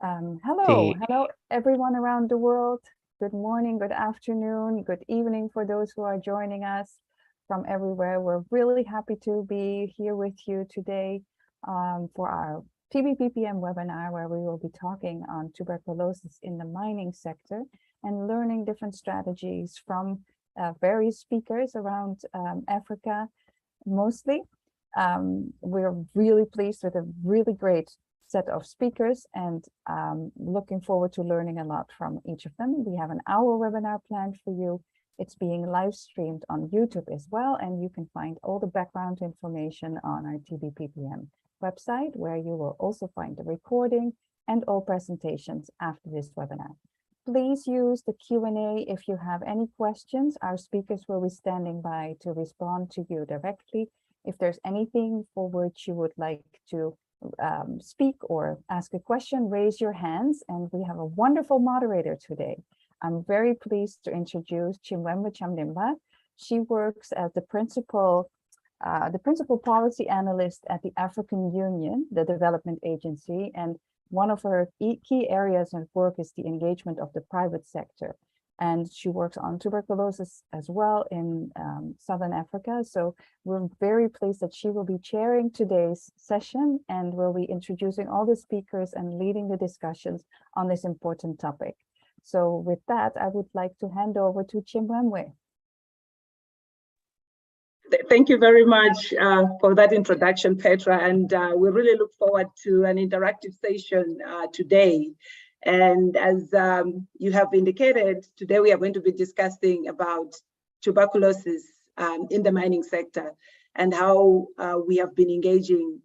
Hello, everyone around the world. Good morning, good afternoon, good evening for those who are joining us from everywhere. We're really happy to be here with you today for our TBPPM webinar, where we will be talking on tuberculosis in the mining sector and learning different strategies from various speakers around Africa, mostly. We're really pleased with a really great set of speakers and looking forward to learning a lot from each of them. We have an hour webinar planned for you. It's being live streamed on YouTube as well, and you can find all the background information on our TBPPM website, where you will also find the recording and all presentations after this webinar. Please use the Q&A if you have any questions. Our speakers will be standing by to respond to you directly. If there's anything for which you would like to speak or ask a question, raise your hands, and we have a wonderful moderator today. I'm very pleased to introduce Chimwemwe Chamdimba. She works as the principal policy analyst at the African Union, the development agency, and one of her key areas of work is the engagement of the private sector. And she works on tuberculosis as well in Southern Africa. So we're very pleased that she will be chairing today's session and will be introducing all the speakers and leading the discussions on this important topic. So with that, I would like to hand over to Chimwemwe. Thank you very much for that introduction, Petra. And we really look forward to an interactive session today. And as you have indicated, today we are going to be discussing about tuberculosis in the mining sector and how we have been engaging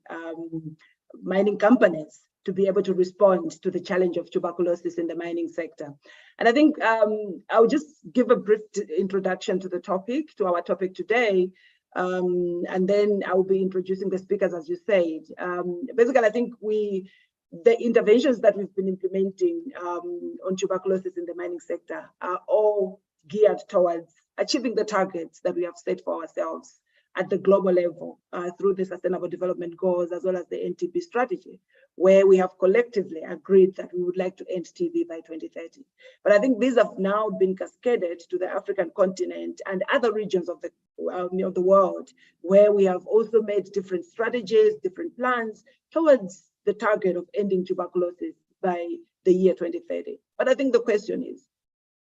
mining companies to be able to respond to the challenge of tuberculosis in the mining sector. And I think I'll just give a brief introduction to the topic, to our topic today, and then I'll be introducing the speakers, as you said. Basically, I think the interventions that we've been implementing on tuberculosis in the mining sector are all geared towards achieving the targets that we have set for ourselves at the global level through the Sustainable Development Goals, as well as the NTB strategy, where we have collectively agreed that we would like to end TB by 2030. But I think these have now been cascaded to the African continent and other regions of the world, where we have also made different strategies, different plans towards the target of ending tuberculosis by the year 2030. But I think the question is,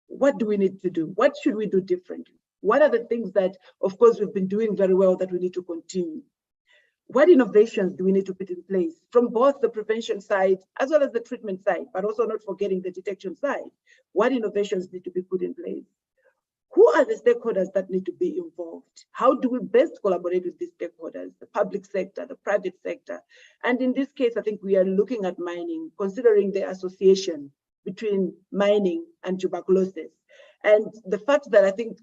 what do we need to do? What should we do differently? What are the things that, of course, we've been doing very well that we need to continue? What innovations do we need to put in place from both the prevention side as well as the treatment side, but also not forgetting the detection side? What innovations need to be put in place? Who are the stakeholders that need to be involved? How do we best collaborate with these stakeholders, the public sector, the private sector? And in this case, I think we are looking at mining, considering the association between mining and tuberculosis. And the fact that I think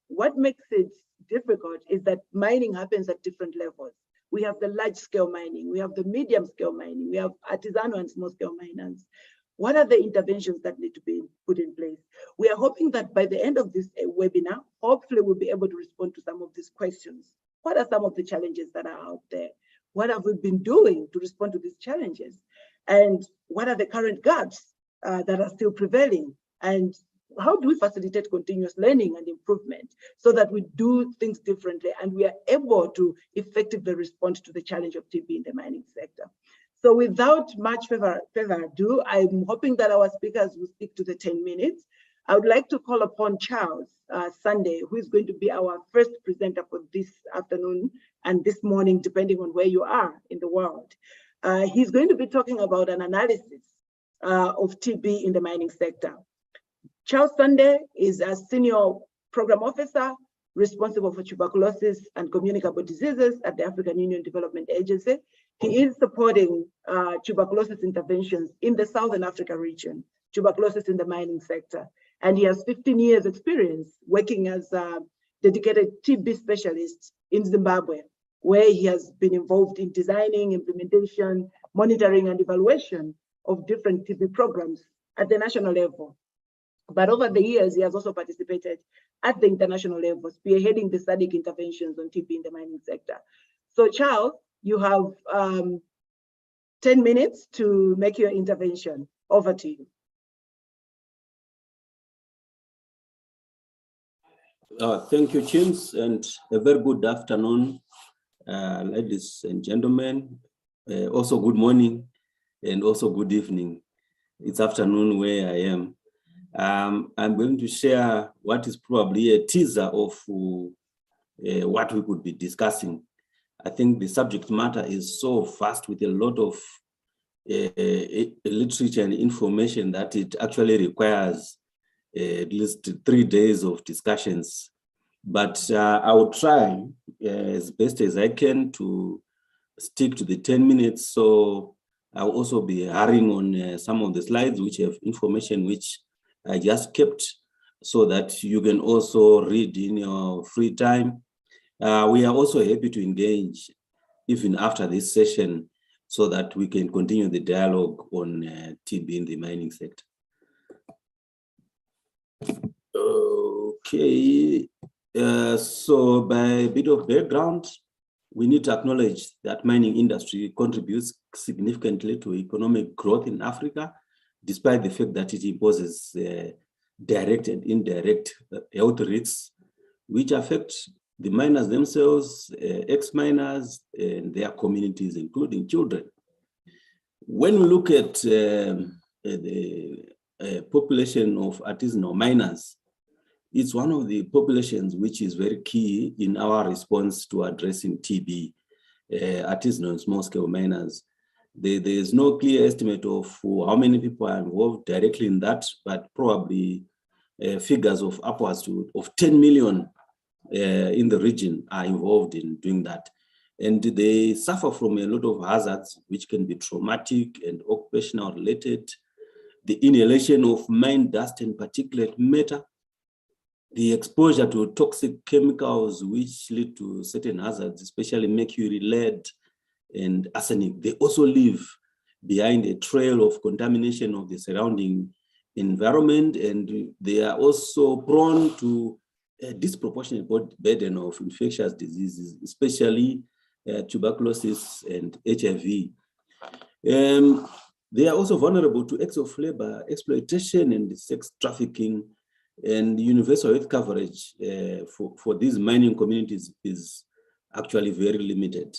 what makes it difficult is that mining happens at different levels. We have the large scale mining, we have the medium scale mining, we have artisanal and small scale miners. What are the interventions that need to be put in place? We are hoping that by the end of this webinar, hopefully we'll be able to respond to some of these questions. What are some of the challenges that are out there? What have we been doing to respond to these challenges? And what are the current gaps that are still prevailing? And how do we facilitate continuous learning and improvement so that we do things differently and we are able to effectively respond to the challenge of TB in the mining sector? So without much further ado, I'm hoping that our speakers will stick to the 10 minutes. I would like to call upon Charles Sunday, who is going to be our first presenter for this afternoon and this morning, depending on where you are in the world. He's going to be talking about an analysis of TB in the mining sector. Charles Sunday is a senior program officer responsible for tuberculosis and communicable diseases at the African Union Development Agency. He is supporting tuberculosis interventions in the Southern Africa region, tuberculosis in the mining sector. And he has 15 years experience working as a dedicated TB specialist in Zimbabwe, where he has been involved in designing, implementation, monitoring, and evaluation of different TB programs at the national level. But over the years, he has also participated at the international level, spearheading the SADC interventions on TB in the mining sector. So Charles, you have 10 minutes to make your intervention. Over to you. Thank you, James, and a very good afternoon, ladies and gentlemen. Also good morning and also good evening. It's afternoon where I am. I'm going to share what is probably a teaser of what we could be discussing. I think the subject matter is so vast with a lot of literature and information that it actually requires at least 3 days of discussions. But I will try as best as I can to stick to the 10 minutes. So I'll also be hurrying on some of the slides which have information which I just kept so that you can also read in your free time. We are also happy to engage even after this session so that we can continue the dialogue on TB in the mining sector. Okay, so by a bit of background, we need to acknowledge that mining industry contributes significantly to economic growth in Africa, despite the fact that it imposes direct and indirect health risks, which affect the miners themselves, ex-miners, and their communities, including children. When we look at the population of artisanal miners, it's one of the populations which is very key in our response to addressing TB, artisanal and small-scale miners. There is no clear estimate of how many people are involved directly in that, but probably figures of upwards of 10 million in the region are involved in doing that. And they suffer from a lot of hazards, which can be traumatic and occupational related. The inhalation of mine dust and particulate matter, the exposure to toxic chemicals which lead to certain hazards, especially mercury, lead, and arsenic. They also leave behind a trail of contamination of the surrounding environment, and they are also prone to a disproportionate burden of infectious diseases, especially tuberculosis and HIV. They are also vulnerable to acts of labor, exploitation, and sex trafficking. And universal health coverage for these mining communities is actually very limited.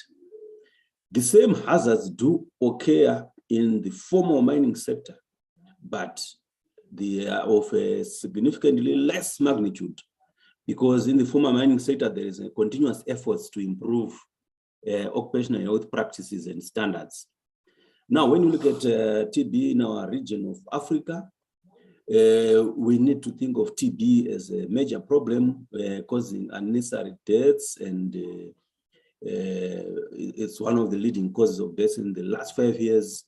The same hazards do occur in the formal mining sector, but they are of a significantly less magnitude, because in the formal mining sector, there is a continuous efforts to improve occupational health practices and standards. Now, when you look at TB in our region of Africa, we need to think of TB as a major problem causing unnecessary deaths, and it's one of the leading causes of deaths in the last 5 years.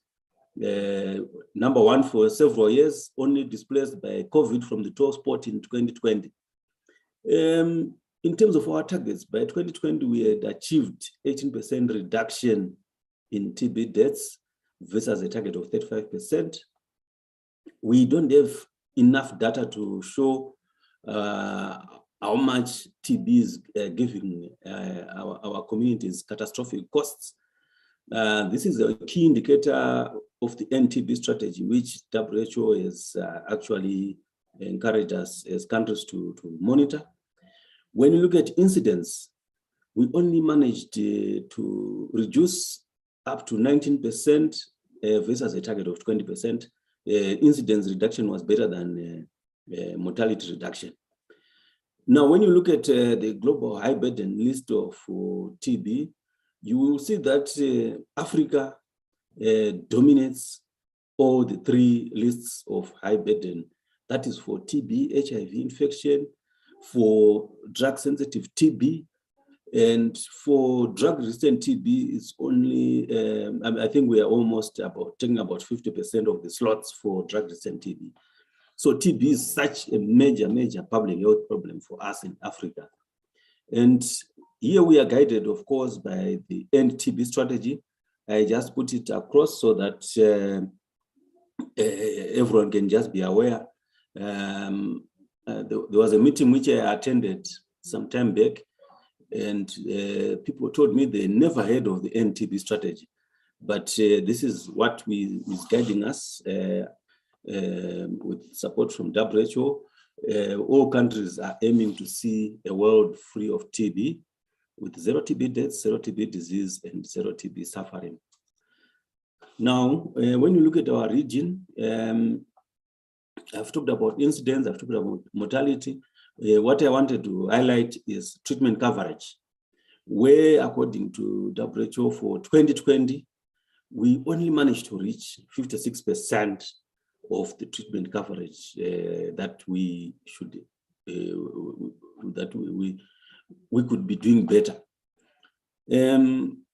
Number one for several years, only displaced by COVID from the top spot in 2020. In terms of our targets, by 2020, we had achieved 18% reduction in TB deaths versus a target of 35%. We don't have enough data to show how much TB is giving our communities catastrophic costs. This is a key indicator of the NTB strategy, which WHO has actually encouraged us as countries to monitor. When you look at incidents, we only managed to reduce up to 19% versus a target of 20%. Incidence reduction was better than mortality reduction. Now, when you look at the global high burden list of TB, you will see that Africa dominates all the 3 lists of high burden. That is for TB, HIV infection, for drug-sensitive TB, and for drug-resistant TB, it's only, I think we are almost taking about 50% of the slots for drug-resistant TB. So TB is such a major, major public health problem for us in Africa. And here we are guided, of course, by the End TB strategy. I just put it across so that everyone can just be aware. There was a meeting which I attended some time back, and people told me they never heard of the NTB strategy. But this is what is guiding us. with support from WHO. All countries are aiming to see a world free of TB, with zero TB deaths, zero TB disease, and zero TB suffering. Now, when you look at our region, I've talked about incidence, I've talked about mortality. What I wanted to highlight is treatment coverage, where according to WHO for 2020, we only managed to reach 56% of the treatment coverage that we should, that we could be doing better.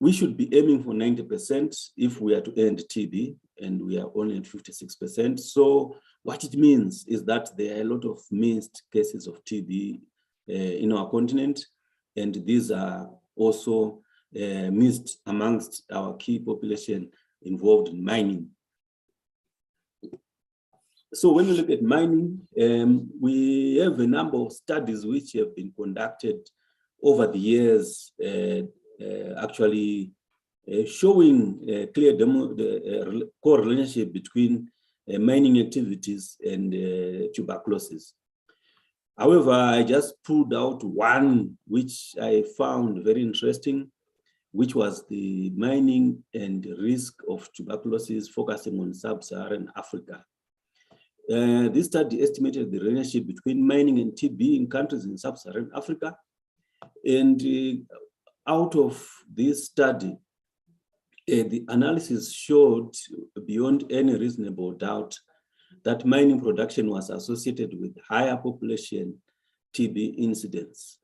We should be aiming for 90% if we are to end TB, and we are only at 56%. So what it means is that there are a lot of missed cases of TB in our continent, and these are also missed amongst our key population involved in mining. So when you look at mining, we have a number of studies which have been conducted over the years, actually showing a clear correlation between mining activities and tuberculosis. However, I just pulled out one which I found very interesting, which was the mining and risk of tuberculosis focusing on sub-Saharan Africa. This study estimated the relationship between mining and TB in countries in sub-Saharan Africa. And out of this study, the analysis showed beyond any reasonable doubt that mining production was associated with higher population TB incidence.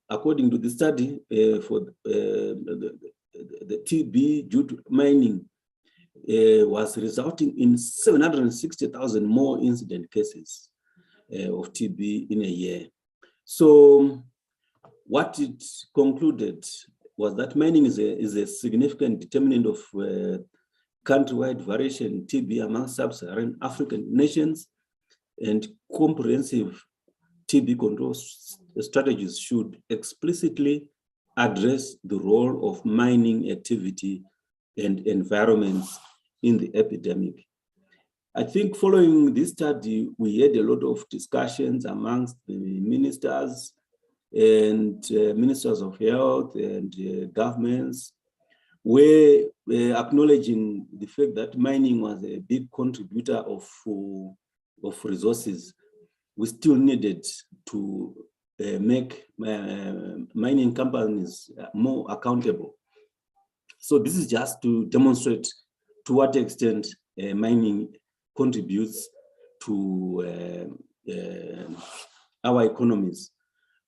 According to the study, for the TB due to mining was resulting in 760,000 more incident cases of TB in a year. So what it concluded was that mining is a significant determinant of countrywide variation in TB among sub-Saharan African nations, and comprehensive TB control strategies should explicitly address the role of mining activity and environments in the epidemic. I think following this study, we had a lot of discussions amongst the ministers and ministers of health and governments, where acknowledging the fact that mining was a big contributor of resources, we still needed to make mining companies more accountable. So this is just to demonstrate to what extent mining contributes to our economies.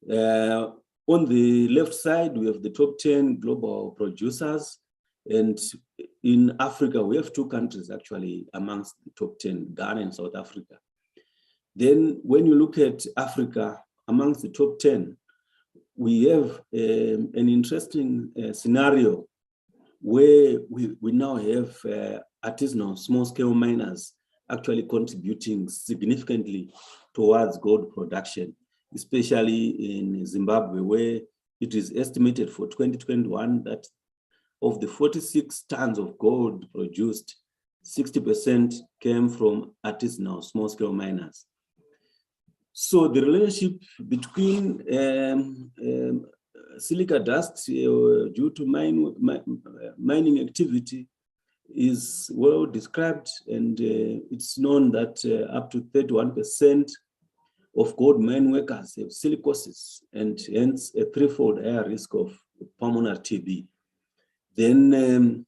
On the left side, we have the top 10 global producers. And in Africa, we have two countries actually amongst the top 10, Ghana and South Africa. Then when you look at Africa, amongst the top 10, we have an interesting scenario where we now have artisanal small-scale miners actually contributing significantly towards gold production, especially in Zimbabwe, where it is estimated for 2021 that of the 46 tons of gold produced, 60% came from artisanal small-scale miners. So the relationship between silica dust due to mining activity is well described, and it's known that up to 31% of gold mine workers have silicosis, and hence a threefold higher risk of pulmonary TB. Then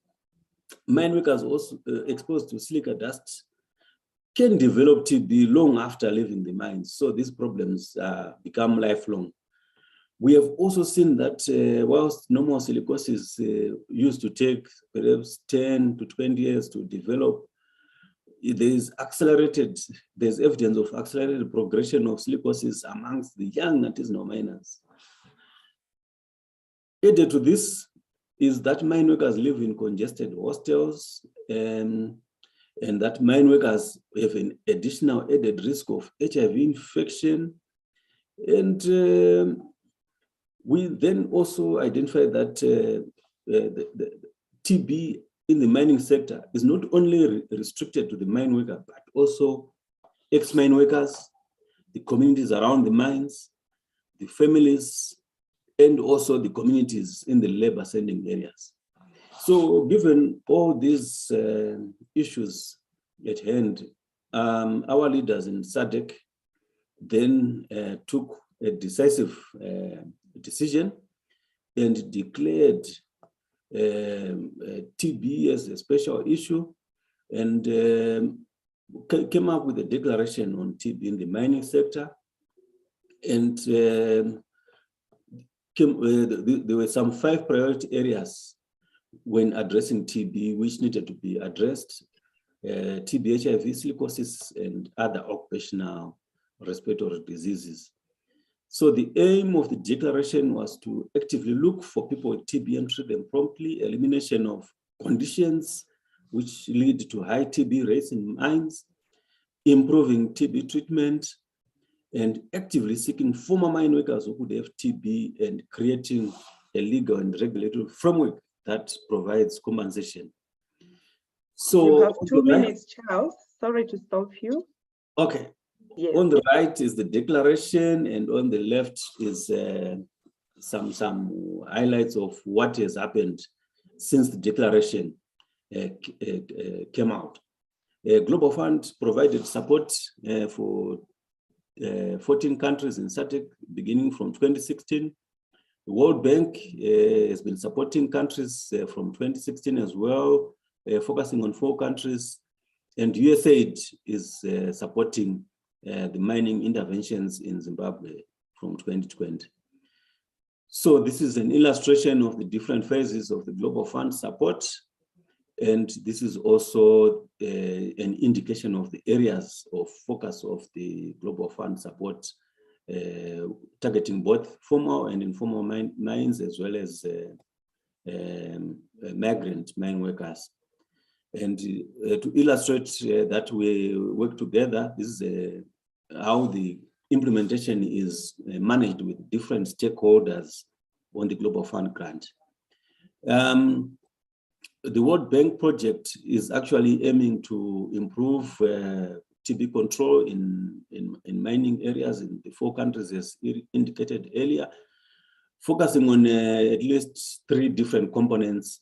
mine workers also exposed to silica dust can develop TB long after leaving the mines. So these problems become lifelong. We have also seen that whilst normal silicosis used to take perhaps 10 to 20 years to develop, there's evidence of accelerated progression of silicosis amongst the young artisanal miners. Added to this is that mine workers live in congested hostels, and that mine workers have an additional added risk of HIV infection. And we then also identified that the TB in the mining sector is not only restricted to the mine worker, but also ex-mine workers, the communities around the mines, the families, and also the communities in the labor sending areas. So given all these issues at hand, our leaders in SADC then took a decisive decision and declared TB as a special issue, and came up with a declaration on TB in the mining sector. And there were some 5 priority areas when addressing TB which needed to be addressed: TB, HIV, silicosis, and other occupational respiratory diseases. So the aim of the declaration was to actively look for people with TB and treat them promptly, elimination of conditions which lead to high TB rates in mines, improving TB treatment, and actively seeking former mine workers who could have TB and creating a legal and regulatory framework that provides compensation. So you have 2 minutes, Charles. Sorry to stop you. Okay. Yes. On the right is the declaration, and on the left is some highlights of what has happened since the declaration came out. Global Fund provided support for 14 countries in SADC beginning from 2016. The World Bank has been supporting countries from 2016 as well, focusing on 4 countries, and USAID is supporting the mining interventions in Zimbabwe from 2020. So this is an illustration of the different phases of the Global Fund support, and this is also an indication of the areas of focus of the Global Fund support, targeting both formal and informal mines, as well as migrant mine workers. And to illustrate that we work together, this is how the implementation is managed with different stakeholders on the Global Fund grant. The World Bank project is actually aiming to improve TB control in mining areas in the 4 countries as indicated earlier, focusing on at least 3 different components.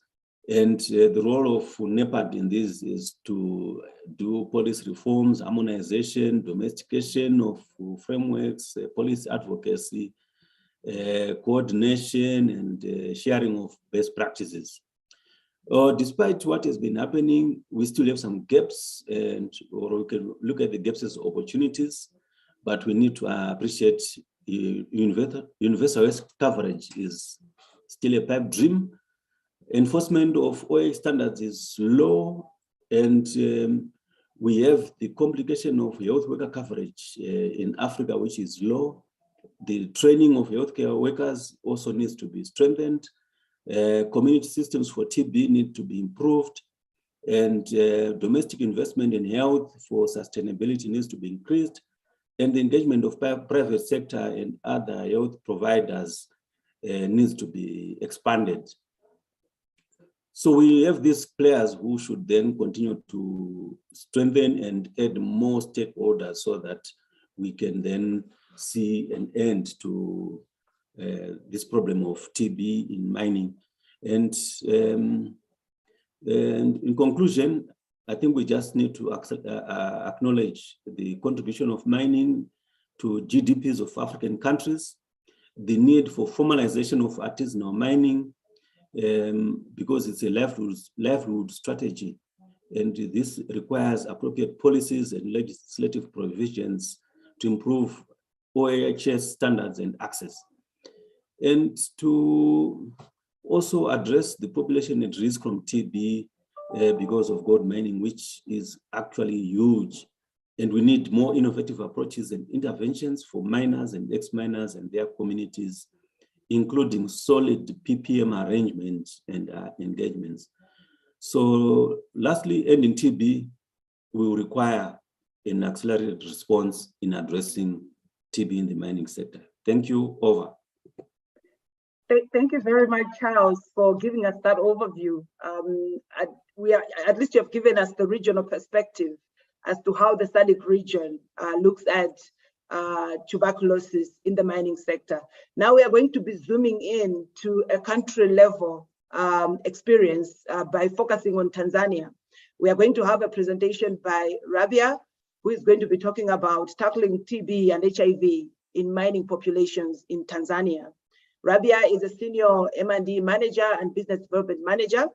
And the role of NEPAD in this is to do policy reforms, harmonization, domestication of frameworks, policy advocacy, coordination, and sharing of best practices. Despite what has been happening, we still have some gaps, or we can look at the gaps as opportunities, but we need to appreciate universal health coverage is still a pipe dream. Enforcement of OA standards is low, and we have the complication of health worker coverage in Africa, which is low. The training of healthcare workers also needs to be strengthened. Community systems for TB need to be improved, and domestic investment in health for sustainability needs to be increased, and the engagement of private sector and other health providers needs to be expanded. So we have these players who should then continue to strengthen and add more stakeholders so that we can then see an end to this problem of TB in mining. And in conclusion, I think we just need to acknowledge the contribution of mining to GDPs of African countries, the need for formalization of artisanal mining, because it's a livelihood strategy, and this requires appropriate policies and legislative provisions to improve OAHS standards and access, and to also address the population at risk from TB because of gold mining, which is actually huge. And we need more innovative approaches and interventions for miners and ex-miners and their communities, including solid PPM arrangements and engagements. So lastly, ending TB will require an accelerated response in addressing TB in the mining sector. Thank you. Over. Thank you very much, Charles, for giving us that overview. At least you have given us the regional perspective as to how the SADC region looks at tuberculosis in the mining sector. Now we are going to be zooming in to a country level experience by focusing on Tanzania. We are going to have a presentation by Rabia, who is going to be talking about tackling TB and HIV in mining populations in Tanzania. Rabia is a senior M&D manager and business development manager,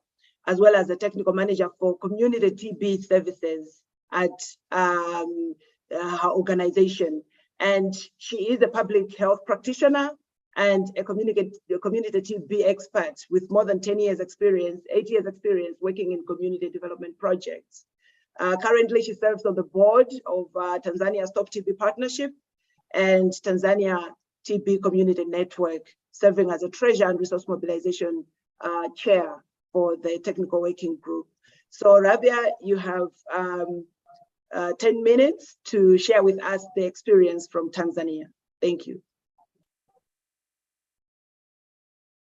as well as a technical manager for community TB services at her organization. And she is a public health practitioner and a community TB expert with more than 10 years experience, 8 years experience working in community development projects. Currently, she serves on the board of Tanzania Stop TB Partnership and Tanzania TB Community Network, serving as a treasure and resource mobilization chair for the technical working group. So Rabia, you have 10 minutes to share with us the experience from Tanzania. Thank you.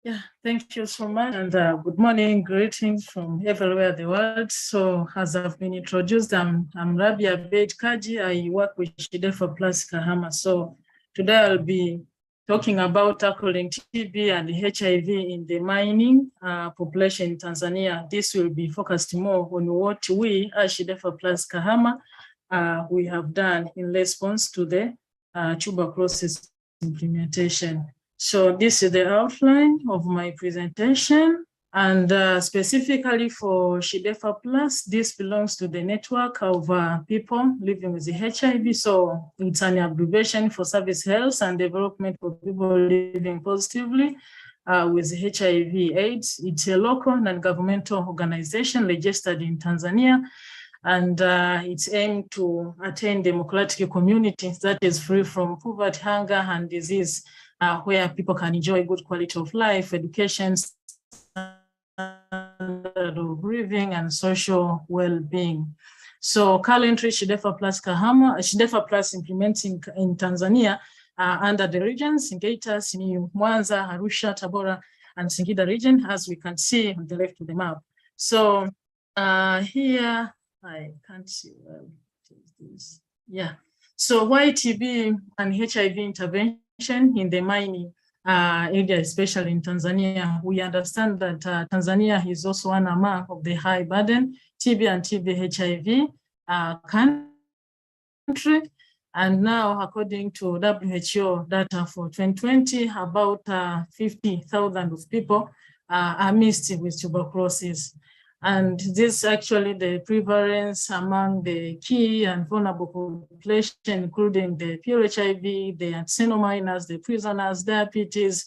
Yeah, thank you so much, and good morning, greetings from everywhere in the world. So as I've been introduced, I'm Rabia Beit Kaji. I work with Shidefa Plus Kahama. So today I'll be talking about tackling TB and HIV in the mining population in Tanzania. This will be focused more on what we as Shidefa Plus Kahama we have done in response to the tuberculosis implementation. So this is the outline of my presentation, and specifically for Shidefa Plus, this belongs to the network of people living with the HIV. So it's an abbreviation for service health and development for people living positively with HIV/AIDS. It's a local non-governmental organization registered in Tanzania, and it's aimed to attain democratic communities that is free from poverty, hunger, and disease, where people can enjoy good quality of life, education, standard of living, and social well-being. So currently, Shidefa Plus Kahama, Shidefa Plus implementing in Tanzania under the regions, Geita, Simiyu, Mwanza, Arusha, Tabora, and Singida region, as we can see on the left of the map. So here, I can't see well. This. Yeah. So why TB and HIV intervention in the mining area, especially in Tanzania? We understand that Tanzania is also one among of the high burden TB and TB HIV country. And now, according to WHO data for 2020, about 50,000 of people are missed with tuberculosis. And this actually the prevalence among the key and vulnerable population, including the pure HIV, the ancestral minors, the prisoners, diabetes,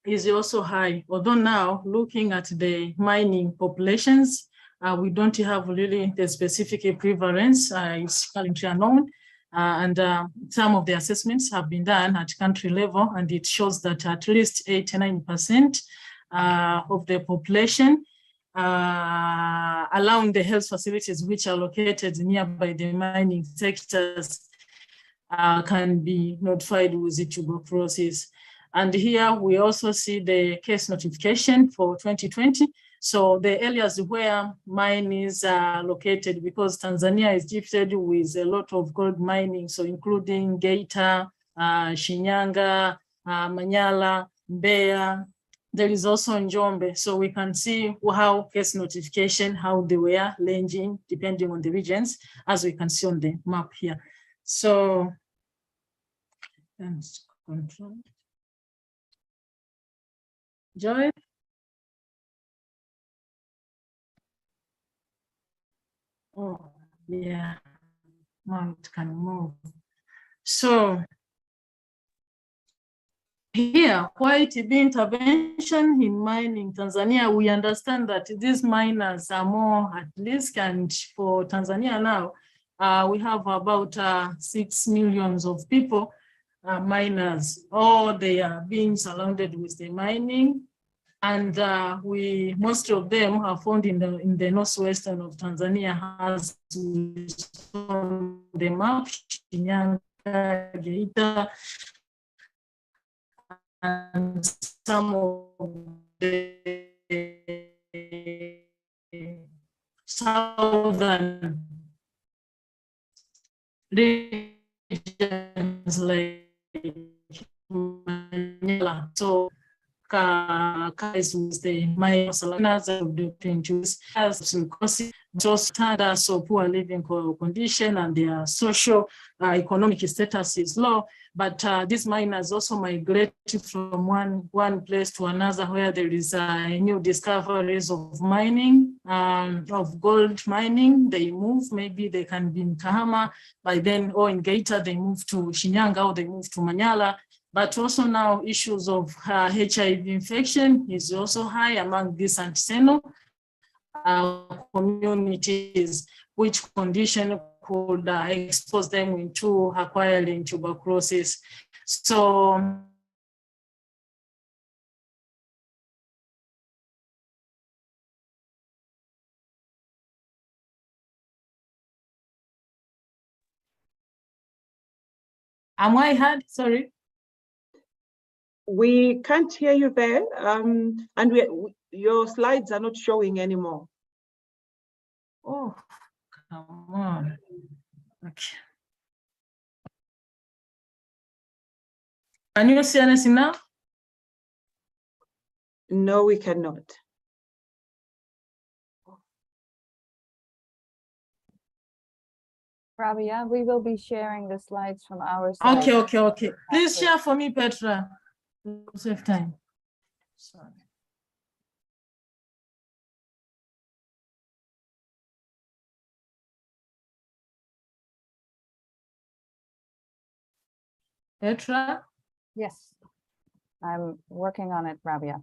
is also high. Although now, looking at the mining populations, we don't have really the specific prevalence. It's currently unknown. And some of the assessments have been done at country level, and it shows that at least 89% of the population around the health facilities which are located nearby the mining sectors can be notified with the tuberculosis. And here we also see the case notification for 2020. So the areas where mines are located, because Tanzania is gifted with a lot of gold mining, so including Geita, Shinyanga, Manyara, Mbeya. There is also Njombe. So we can see how case notification, how they were ranging depending on the regions, as we can see on the map here. So, and control. Joy? Oh, yeah, now it can move. So here, why TB intervention in mining Tanzania? We understand that these miners are more at risk, and for Tanzania now, we have about 6 million of people, miners, or they are being surrounded with the mining. And most of them are found in the northwestern of Tanzania, as we saw on the map, Shinyanga, Geita, and some of the southern regions like Manila. So is the myosalanas of the introduce as silicosis, just so poor living condition and their social economic status is low. But these miners also migrate from one place to another where there is new discoveries of mining, of gold mining. They move, maybe they can be in Kahama, by then, or in Geita, they move to Shinyanga, or they move to Manyala. But also now issues of HIV infection is also high among these Antiseno communities, which condition could expose them into acquiring tuberculosis. So am I heard? Sorry. We can't hear you there, and your slides are not showing anymore. Oh, come on. Okay. Can you see anything now? No, we cannot. Rabia, we will be sharing the slides from our side. Okay. Please share for me, Petra. Save time. Sorry. Petra? Yes, I'm working on it, Rabia.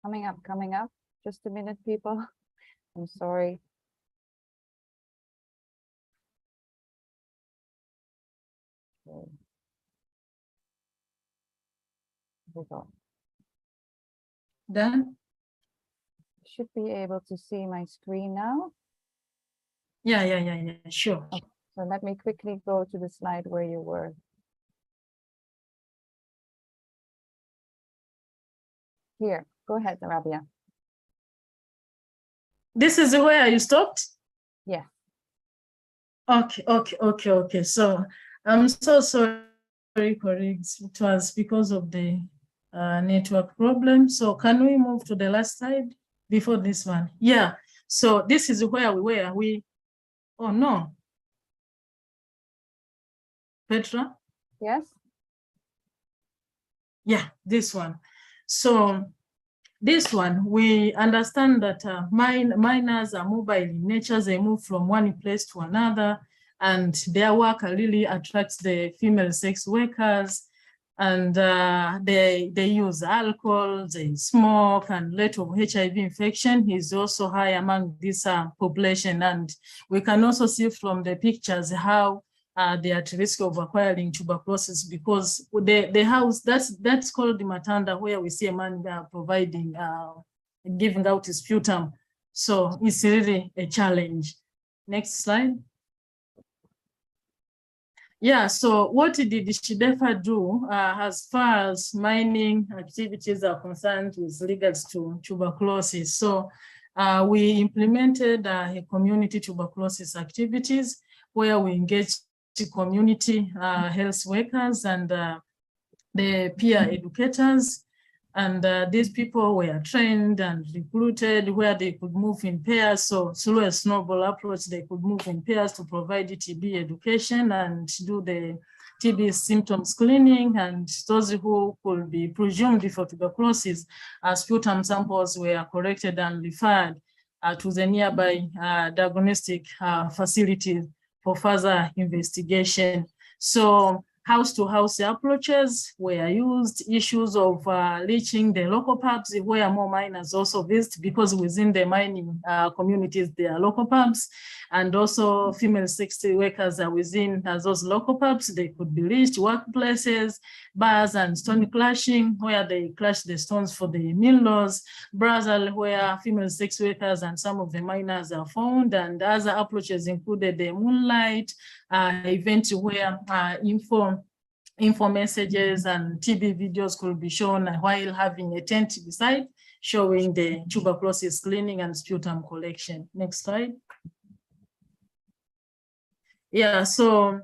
Coming up. Just a minute, people. I'm sorry. Okay. Here we go. Done? Should be able to see my screen now. Yeah, sure. Okay. So let me quickly go to the slide where you were. Here, go ahead, Rabia. This is where you stopped? Yeah. Okay. So I'm so sorry, colleagues. It was because of the network problem. So can we move to the last slide before this one? Yeah. So this is where we were. Oh no. Petra? Yes. Yeah, this one. So this one, we understand that miners are mobile in nature. They move from one place to another, and their work really attracts the female sex workers. And they use alcohol, they smoke, and rate of HIV infection is also high among this population. And we can also see from the pictures how they are at risk of acquiring tuberculosis, because the house that's called the matanda, where we see a man providing, giving out his sputum. So it's really a challenge. Next slide. Yeah, so what did SHIDEFA do as far as mining activities are concerned with regards to tuberculosis? So we implemented a community tuberculosis activities where we engage the community health workers and the peer educators. And these people were trained and recruited where they could move in pairs. So through a snowball approach, they could move in pairs to provide TB education and do the TB symptom screening. And those who could be presumed for tuberculosis, sputum samples were collected and referred to the nearby diagnostic facilities for further investigation. So house-to-house approaches were used, issues of reaching the local pubs where more miners also visit, because within the mining communities, there are local pubs, and also female sex workers are within those local pubs. They could be reached, workplaces, bars and stone clashing, where they clash the stones for the mill-laws, brothel, where female sex workers and some of the miners are found, and other approaches included the moonlight, events where info messages and TB videos could be shown while having a tent beside, showing the tuberculosis screening and sputum collection. Next slide. Yeah, so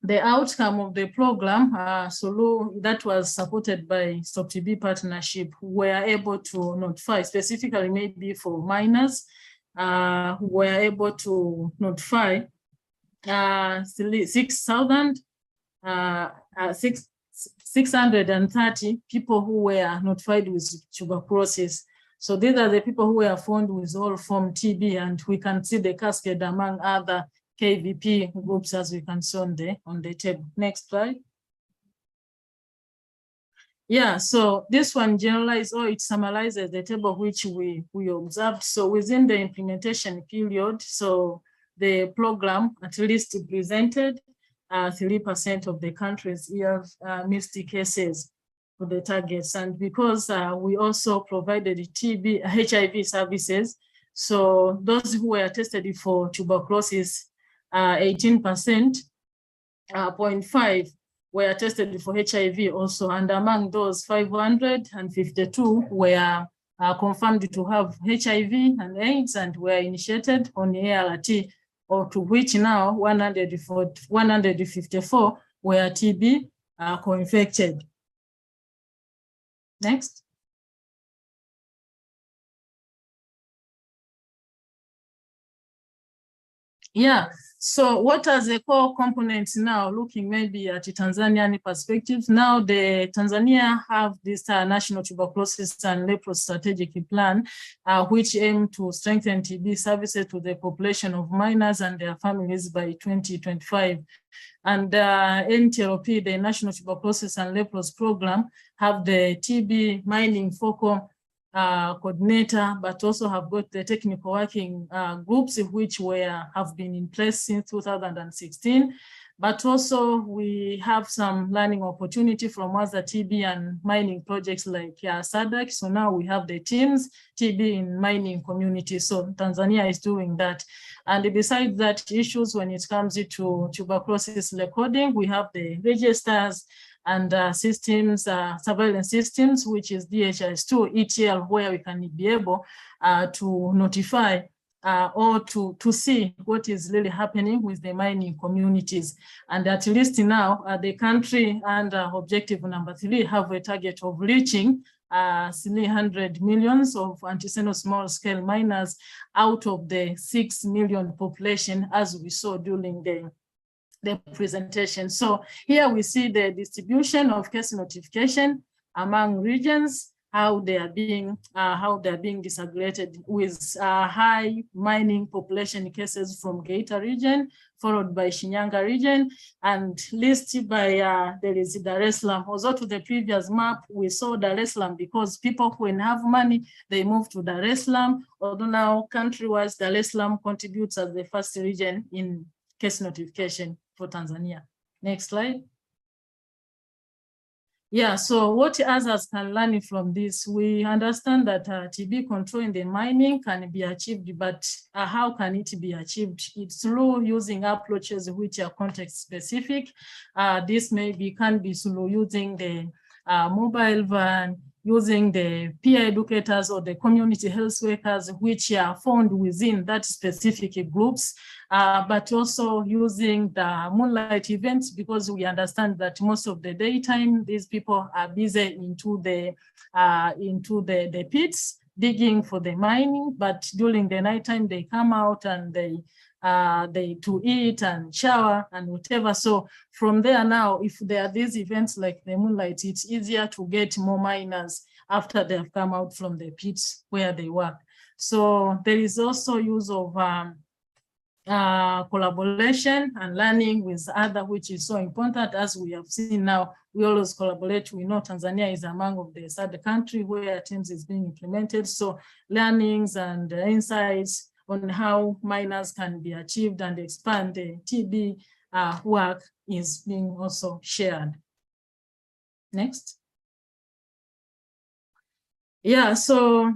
the outcome of the program, that was supported by Stop TB Partnership, were able to notify, specifically maybe for minors, were able to notify 630 people who were notified with tuberculosis. So these are the people who were found with all form TB, and we can see the cascade among other KVP groups as we can see on the table. Next slide. Yeah, so this one generalized, or it summarizes the table which we observed. So within the implementation period, so the program at least presented 3% of the countries have missed cases for the targets. And because we also provided TB, HIV services, so those who were tested for tuberculosis, 18%, 0.5 were tested for HIV also. And among those, 552 were confirmed to have HIV and AIDS and were initiated on ART, or to which now 154 were TB co-infected. Next. Yeah, so what are the core components now, looking maybe at the Tanzanian perspectives? Now the Tanzania have this national tuberculosis and leprosy strategic plan, which aim to strengthen TB services to the population of minors and their families by 2025. And NTLP, the National Tuberculosis and Leprosy Program, have the TB mining focal coordinator, but also have got the technical working groups which have been in place since 2016. But also we have some learning opportunity from other TB and mining projects like SADC. So now we have the teams, TB in mining communities. So Tanzania is doing that. And besides that, issues when it comes to tuberculosis recording, we have the registers and systems, surveillance systems, which is DHIS2, ETL, where we can be able to notify or to see what is really happening with the mining communities. And at least now, the country and objective number 3 have a target of reaching 300 millions of artisanal small-scale miners out of the 6 million population, as we saw during the presentation. So here we see the distribution of case notification among regions, how they are being disaggregated, with high mining population cases from Geita region, followed by Shinyanga region, and listed by there is Dar es Salaam. Although to the previous map, we saw Dar es Salaam because people who have money, they move to Dar es Salaam, although now country-wise, Dar es Salaam contributes as the first region in case notification for Tanzania. Next slide. Yeah, so what others can learn from this? We understand that TB control in the mining can be achieved, but how can it be achieved? It's through using approaches which are context specific. This can be through using the mobile van, using the peer educators or the community health workers, which are found within that specific groups, but also using the moonlight events, because we understand that most of the daytime, these people are busy into the pits, digging for the mining, but during the nighttime, they come out and they to eat and shower and whatever. So from there now, if there are these events like the moonlight, it's easier to get more miners after they have come out from the pits where they work. So there is also use of collaboration and learning with other, which is so important. As we have seen now, we always collaborate. We know Tanzania is among of the third country where TIMS is being implemented. So learnings and insights on how minors can be achieved and expand the TB work is being also shared. Next. Yeah, so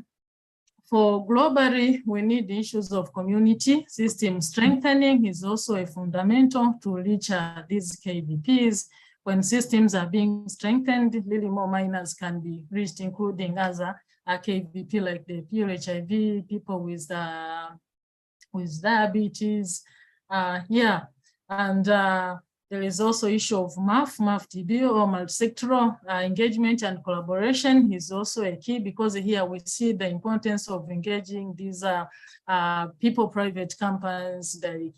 for globally, we need issues of community system strengthening is also a fundamental to reach these KBPs. When systems are being strengthened, really more minors can be reached, including other KBP like the pure HIV, people with diabetes. Yeah, and there is also issue of MAF-TB or multi-sectoral engagement and collaboration is also a key, because here we see the importance of engaging these people, private companies, like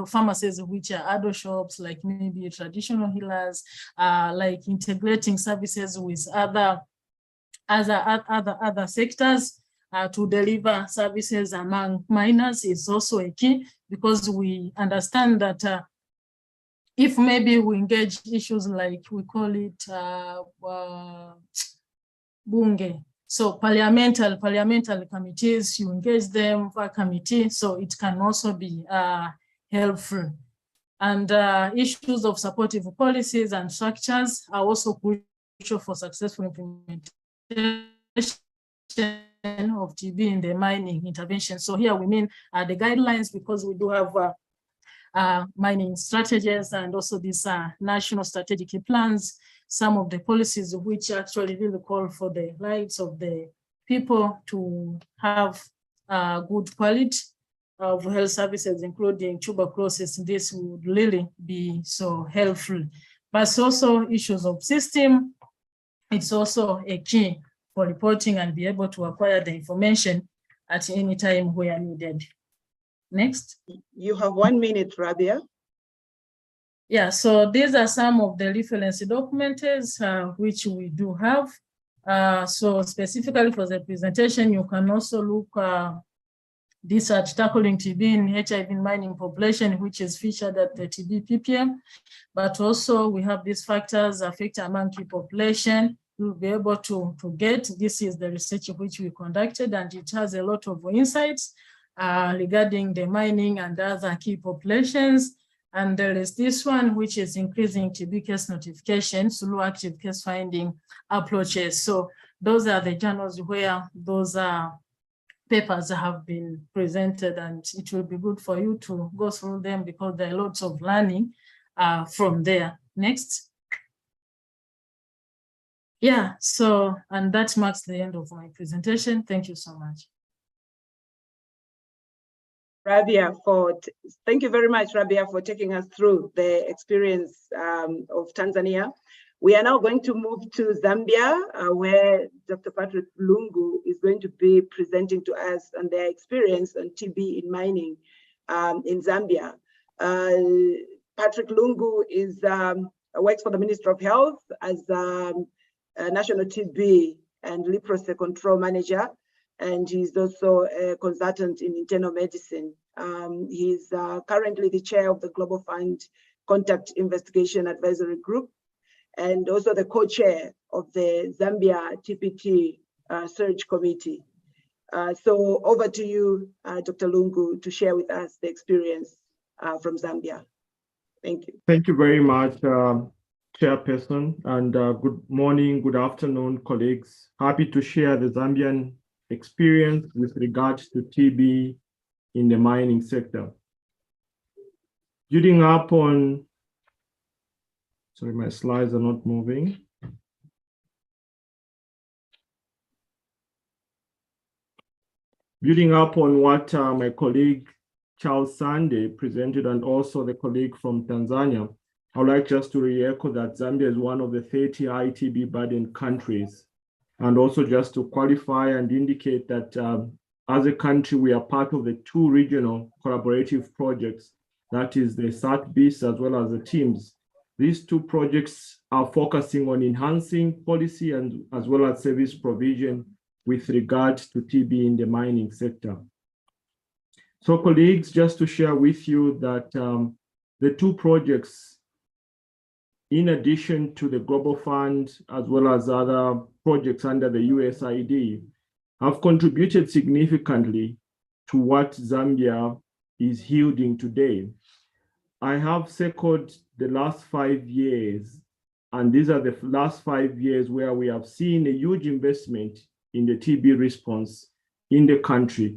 pharmacies, which are adult shops, like maybe traditional healers, like integrating services with other sectors to deliver services among minors is also a key, because we understand that if maybe we engage issues like we call it bunge, so parliamentary committees, you engage them for a committee, so it can also be helpful. And issues of supportive policies and structures are also crucial for successful implementation of TB in the mining intervention. So here we mean the guidelines, because we do have mining strategies and also these national strategic plans, some of the policies which actually really call for the rights of the people to have good quality of health services, including tuberculosis. This would really be so helpful. But also issues of system, it's also a key for reporting and be able to acquire the information at any time where needed. Next. You have 1 minute, Rabia. Yeah, so these are some of the reference documents which we do have. So specifically for the presentation, you can also look this at tackling TB in HIV mining population, which is featured at the TBPPM. But also we have these factors affect among key population. You'll be able to get, this is the research which we conducted, and it has a lot of insights regarding the mining and other key populations. And there is this one, which is increasing TB case notifications through active case finding approaches. So those are the journals where those papers have been presented, and it will be good for you to go through them because there are lots of learning from there. Next. Yeah, so, and that marks the end of my presentation. Thank you so much. Rabia, thank you very much, Rabia, for taking us through the experience of Tanzania. We are now going to move to Zambia, where Dr. Patrick Lungu is going to be presenting to us on their experience on TB in mining in Zambia. Patrick Lungu works for the Ministry of Health as a National TB and Leprosy Control Manager, and he's also a consultant in internal medicine. He's currently the chair of the Global Fund Contact Investigation Advisory Group, and also the co-chair of the Zambia TPT Search Committee. So over to you, Dr. Lungu, to share with us the experience from Zambia. Thank you. Thank you very much, Chairperson, and good morning, good afternoon, colleagues. Happy to share the Zambian experience with regards to TB in the mining sector. Building up on, sorry, my slides are not moving. Building up on what my colleague Charles Sunday presented, and also the colleague from Tanzania, I would like just to re-echo that Zambia is one of the 30 high TB burdened countries. And also just to qualify and indicate that as a country, we are part of the 2 regional collaborative projects, that is the SAT-BIS as well as the TIMS. These 2 projects are focusing on enhancing policy and as well as service provision with regard to TB in the mining sector. So colleagues, just to share with you that the two projects, in addition to the Global Fund, as well as other projects under the USAID, have contributed significantly to what Zambia is yielding today. I have circled the last 5 years, and these are the last 5 years where we have seen a huge investment in the TB response in the country,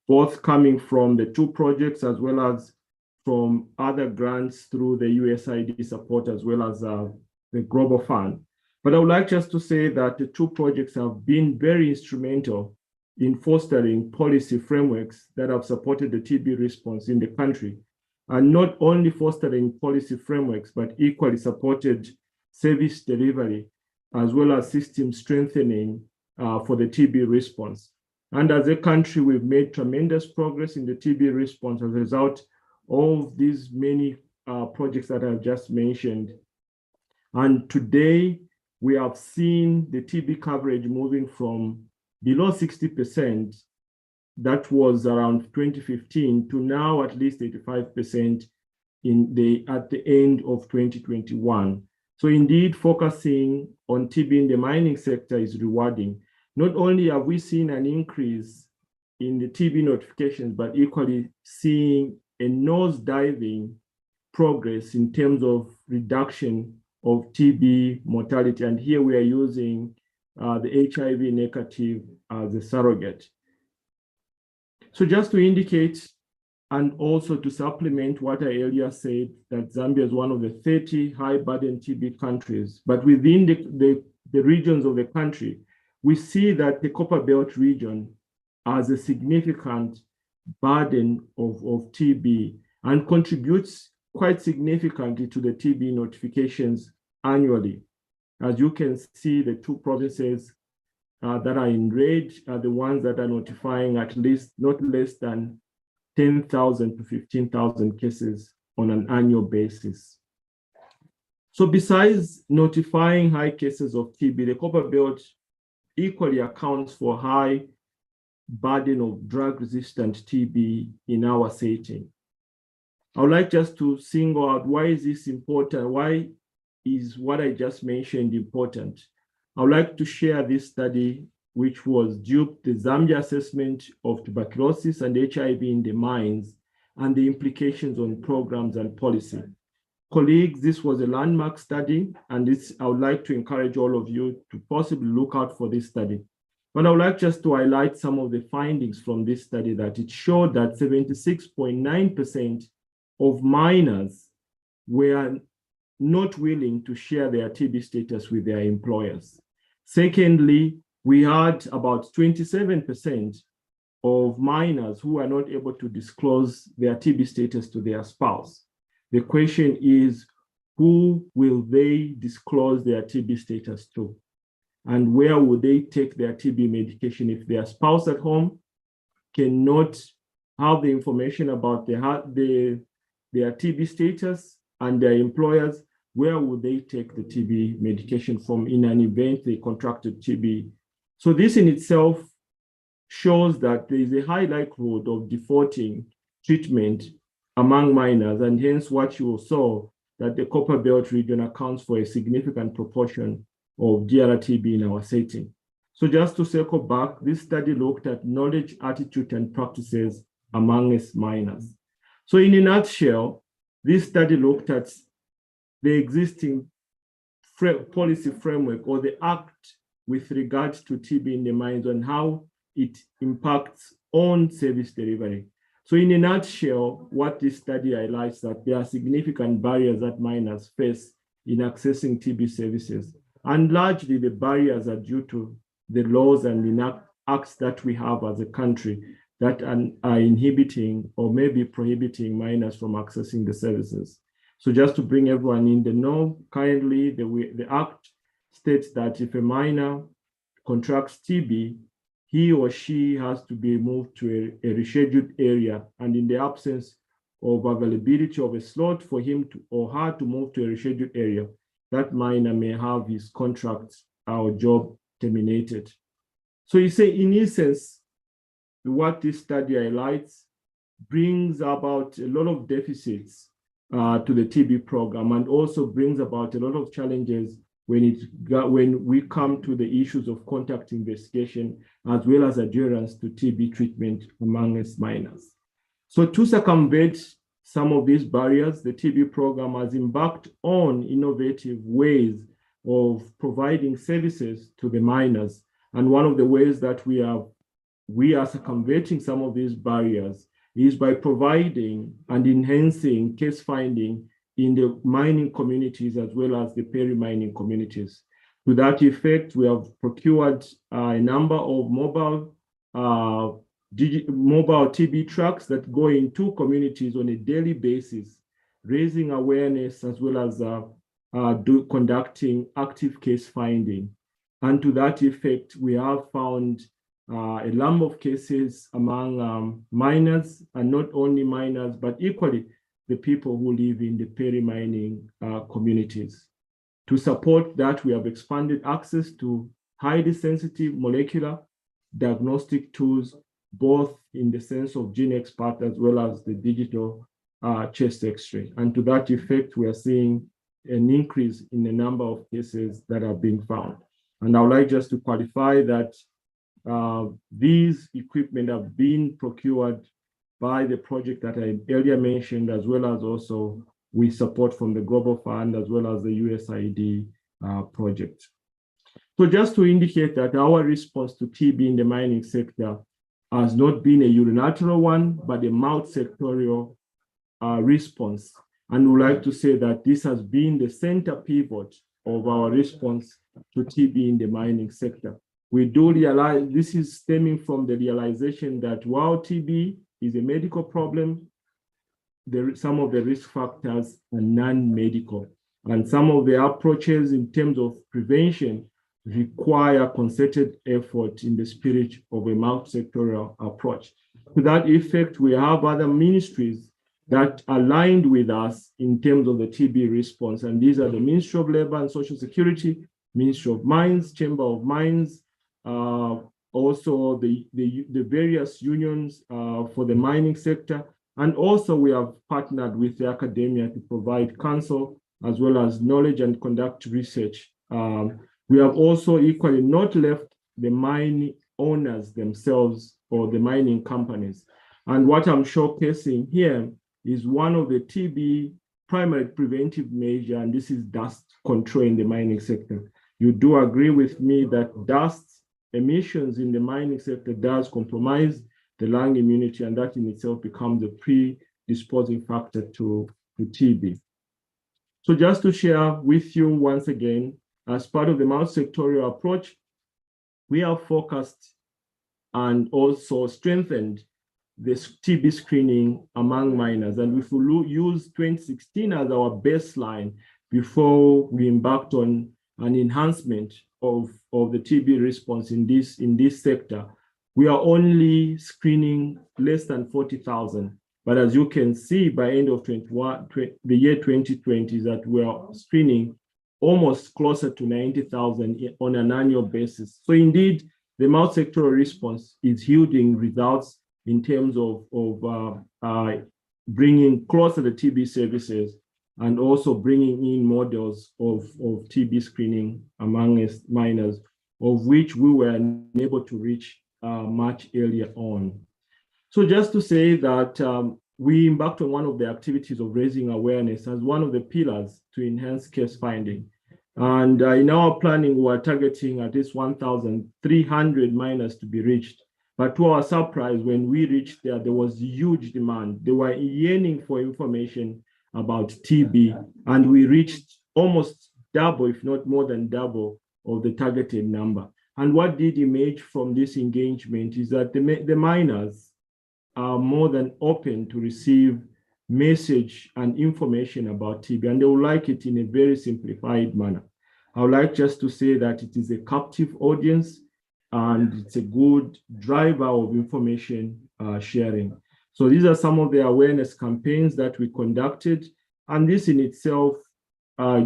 both coming from the two projects as well as from other grants through the USAID support, as well as the Global Fund. But I would like just to say that the two projects have been very instrumental in fostering policy frameworks that have supported the TB response in the country, and not only fostering policy frameworks, but equally supported service delivery, as well as system strengthening for the TB response. And as a country, we've made tremendous progress in the TB response as a result of these many projects that I've just mentioned. And today, we have seen the TB coverage moving from below 60%, that was around 2015, to now at least 85% at the end of 2021. So indeed, focusing on TB in the mining sector is rewarding. Not only have we seen an increase in the TB notifications, but equally seeing a nose-diving progress in terms of reduction of TB mortality. And here we are using the HIV negative as a surrogate. So just to indicate and also to supplement what I earlier said, that Zambia is one of the 30 high-burden TB countries, but within the regions of the country, we see that the Copper Belt region has a significant burden of TB and contributes quite significantly to the TB notifications annually. As you can see, the two provinces that are in red are the ones that are notifying at least not less than 10,000 to 15,000 cases on an annual basis. So besides notifying high cases of TB, the Copper Belt equally accounts for high burden of drug-resistant TB in our setting. I would like just to single out, why is this important? Why is what I just mentioned important? I would like to share this study, which was dubbed the Zambia Assessment of Tuberculosis and HIV in the Mines and the Implications on Programs and Policy. Colleagues, this was a landmark study, and I would like to encourage all of you to possibly look out for this study. But I would like just to highlight some of the findings from this study, that it showed that 76.9% of miners were not willing to share their TB status with their employers. Secondly, we had about 27% of minors who are not able to disclose their TB status to their spouse. The question is, who will they disclose their TB status to? And where would they take their TB medication if their spouse at home cannot have the information about their TB status, and their employers, where would they take the TB medication from in an event they contracted TB? So this in itself shows that there is a high likelihood of defaulting treatment among minors, and hence what you saw, that the Copper Belt region accounts for a significant proportion of DRTB in our setting. So just to circle back, this study looked at knowledge, attitude, and practices among us minors. So in a nutshell, this study looked at the existing policy framework, or the act with regard to TB in the mines, and how it impacts on service delivery. So in a nutshell, what this study highlights, that there are significant barriers that miners face in accessing TB services. And largely the barriers are due to the laws and the acts that we have as a country that are inhibiting or maybe prohibiting minors from accessing the services. So just to bring everyone in the know, currently the act states that if a minor contracts TB, he or she has to be moved to a rescheduled area, and in the absence of availability of a slot for him or her to move to a rescheduled area, that minor may have his contract or job terminated. So you say, in essence, what this study highlights brings about a lot of deficits to the TB program, and also brings about a lot of challenges when we come to the issues of contact investigation, as well as adherence to TB treatment amongst minors. So to circumvent some of these barriers, the TB program has embarked on innovative ways of providing services to the minors. And one of the ways that we are circumventing some of these barriers is by providing and enhancing case finding in the mining communities as well as the peri-mining communities. To that effect, we have procured a number of mobile TB trucks that go into communities on a daily basis, raising awareness as well as conducting active case finding. And to that effect, we have found a number of cases among miners, and not only miners, but equally the people who live in the peri-mining communities. To support that, we have expanded access to highly sensitive molecular diagnostic tools, both in the sense of GeneXpert as well as the digital chest X-ray. And to that effect, we are seeing an increase in the number of cases that are being found. And I would like just to qualify that these equipment have been procured by the project that I earlier mentioned, as well as also with support from the Global Fund, as well as the USAID project. So just to indicate that our response to TB in the mining sector has not been a unilateral one, but a multi-sectorial response. And we like to say that this has been the center pivot of our response to TB in the mining sector. We do realize this is stemming from the realization that while TB is a medical problem, some of the risk factors are non-medical. And some of the approaches in terms of prevention require concerted effort in the spirit of a multi-sectorial approach. To that effect, we have other ministries that aligned with us in terms of the TB response. And these are the Ministry of Labor and Social Security, Ministry of Mines, Chamber of Mines, also the various unions for the mining sector. And also we have partnered with the academia to provide counsel as well as knowledge and conduct research. We have also equally not left the mine owners themselves or the mining companies. And what I'm showcasing here is one of the TB primary preventive measure, and this is dust control in the mining sector. You do agree with me that dust emissions in the mining sector does compromise the lung immunity, and that in itself becomes a predisposing factor to TB. So just to share with you once again, as part of the multi-sectorial approach, we have focused and also strengthened this TB screening among miners. And if we use 2016 as our baseline before we embarked on an enhancement of the TB response in this sector, we are only screening less than 40,000. But as you can see, by end of the year 2020, that we are screening almost closer to 90,000 on an annual basis. So indeed, the multi-sectoral response is yielding results in terms of bringing closer the TB services and also bringing in models of TB screening among miners, of which we were unable to reach much earlier on. So just to say that we embarked on one of the activities of raising awareness as one of the pillars to enhance case finding. And in our planning, we're targeting at least 1,300 miners to be reached. But to our surprise, when we reached there was huge demand. They were yearning for information about TB, and we reached almost double, if not more than double, of the targeted number. And what did emerge from this engagement is that the miners are more than open to receive message and information about TB, and they would like it in a very simplified manner. I would like just to say that it is a captive audience, and it's a good driver of information sharing. So these are some of the awareness campaigns that we conducted, and this in itself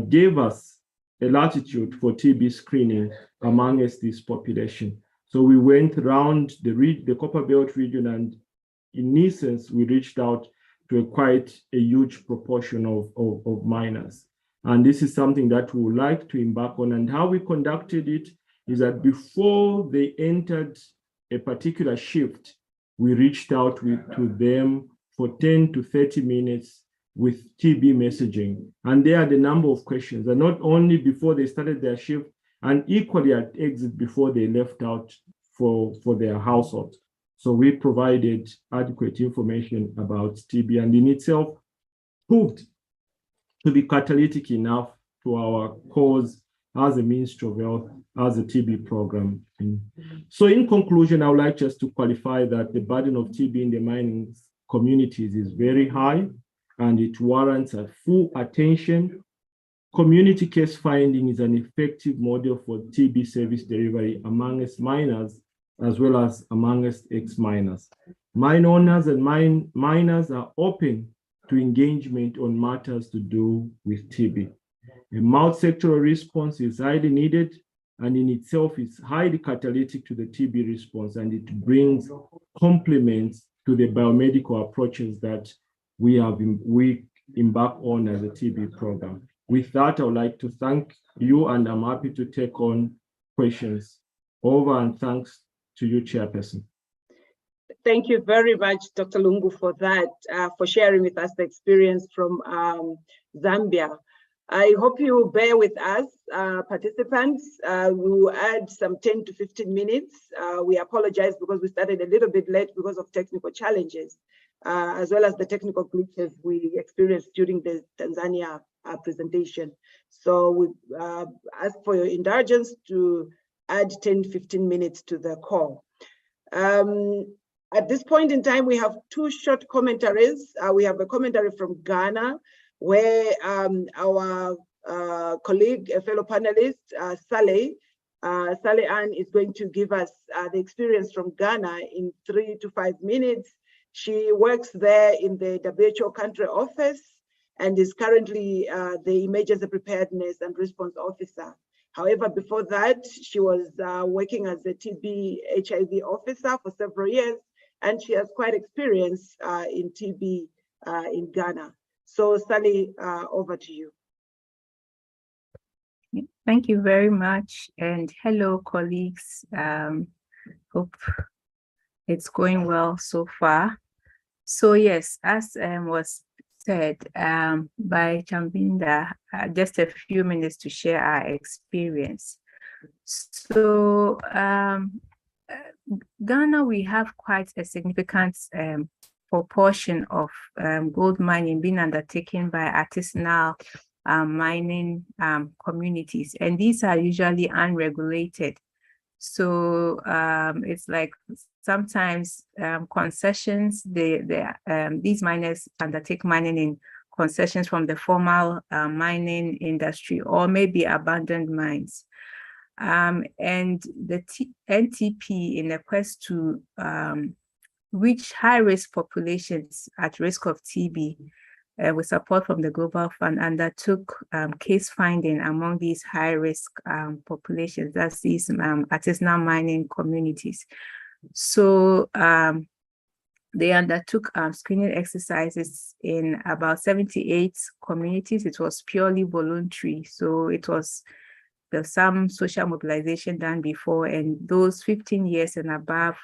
gave us a latitude for TB screening amongst this population. So we went around the Copper Belt region and in essence, we reached out to quite a huge proportion of minors. And this is something that we would like to embark on. And how we conducted it is that before they entered a particular shift, we reached out to them for 10 to 30 minutes with TB messaging. And there are the number of questions, and not only before they started their shift, and equally at exit before they left out for their household. So we provided adequate information about TB, and in itself proved to be catalytic enough to our cause as a Ministry of Health, as a TB program. So in conclusion, I would like just to qualify that the burden of TB in the mining communities is very high, and it warrants a full attention. Community case finding is an effective model for TB service delivery amongst miners as well as amongst ex-miners. Mine owners and miners are open to engagement on matters to do with TB. A multi-sectoral response is highly needed, and in itself is highly catalytic to the TB response, and it brings complements to the biomedical approaches that we embark on as a TB program. With that, I would like to thank you, and I'm happy to take on questions. Over, and thanks to you, Chairperson. Thank you very much, Dr. Lungu, for that, for sharing with us the experience from Zambia. I hope you bear with us, participants. We will add some 10 to 15 minutes. We apologize because we started a little bit late because of technical challenges, as well as the technical glitches we experienced during the Tanzania presentation. So we ask for your indulgence to add 10, 15 minutes to the call. At this point in time, we have two short commentaries. We have a commentary from Ghana, where our colleague, a fellow panelist, Saleh Ann, is going to give us the experience from Ghana in 3 to 5 minutes. She works there in the WHO country office and is currently the Emergency Preparedness and Response Officer. However, before that, she was working as a TB HIV officer for several years, and she has quite experience in TB in Ghana. So Sally, over to you. Thank you very much, and hello, colleagues. Hope it's going well so far. So yes, as was said by Chambinda, just a few minutes to share our experience. So Ghana, we have quite a significant proportion of gold mining being undertaken by artisanal mining communities, and these are usually unregulated. So it's like sometimes concessions, these miners undertake mining in concessions from the formal mining industry, or maybe abandoned mines. And the NTP, in a quest to reach high-risk populations at risk of TB, with support from the Global Fund, undertook case finding among these high-risk populations, that's these artisanal mining communities. So they undertook screening exercises in about 78 communities. It was purely voluntary, so there's some social mobilization done before, and those 15 years and above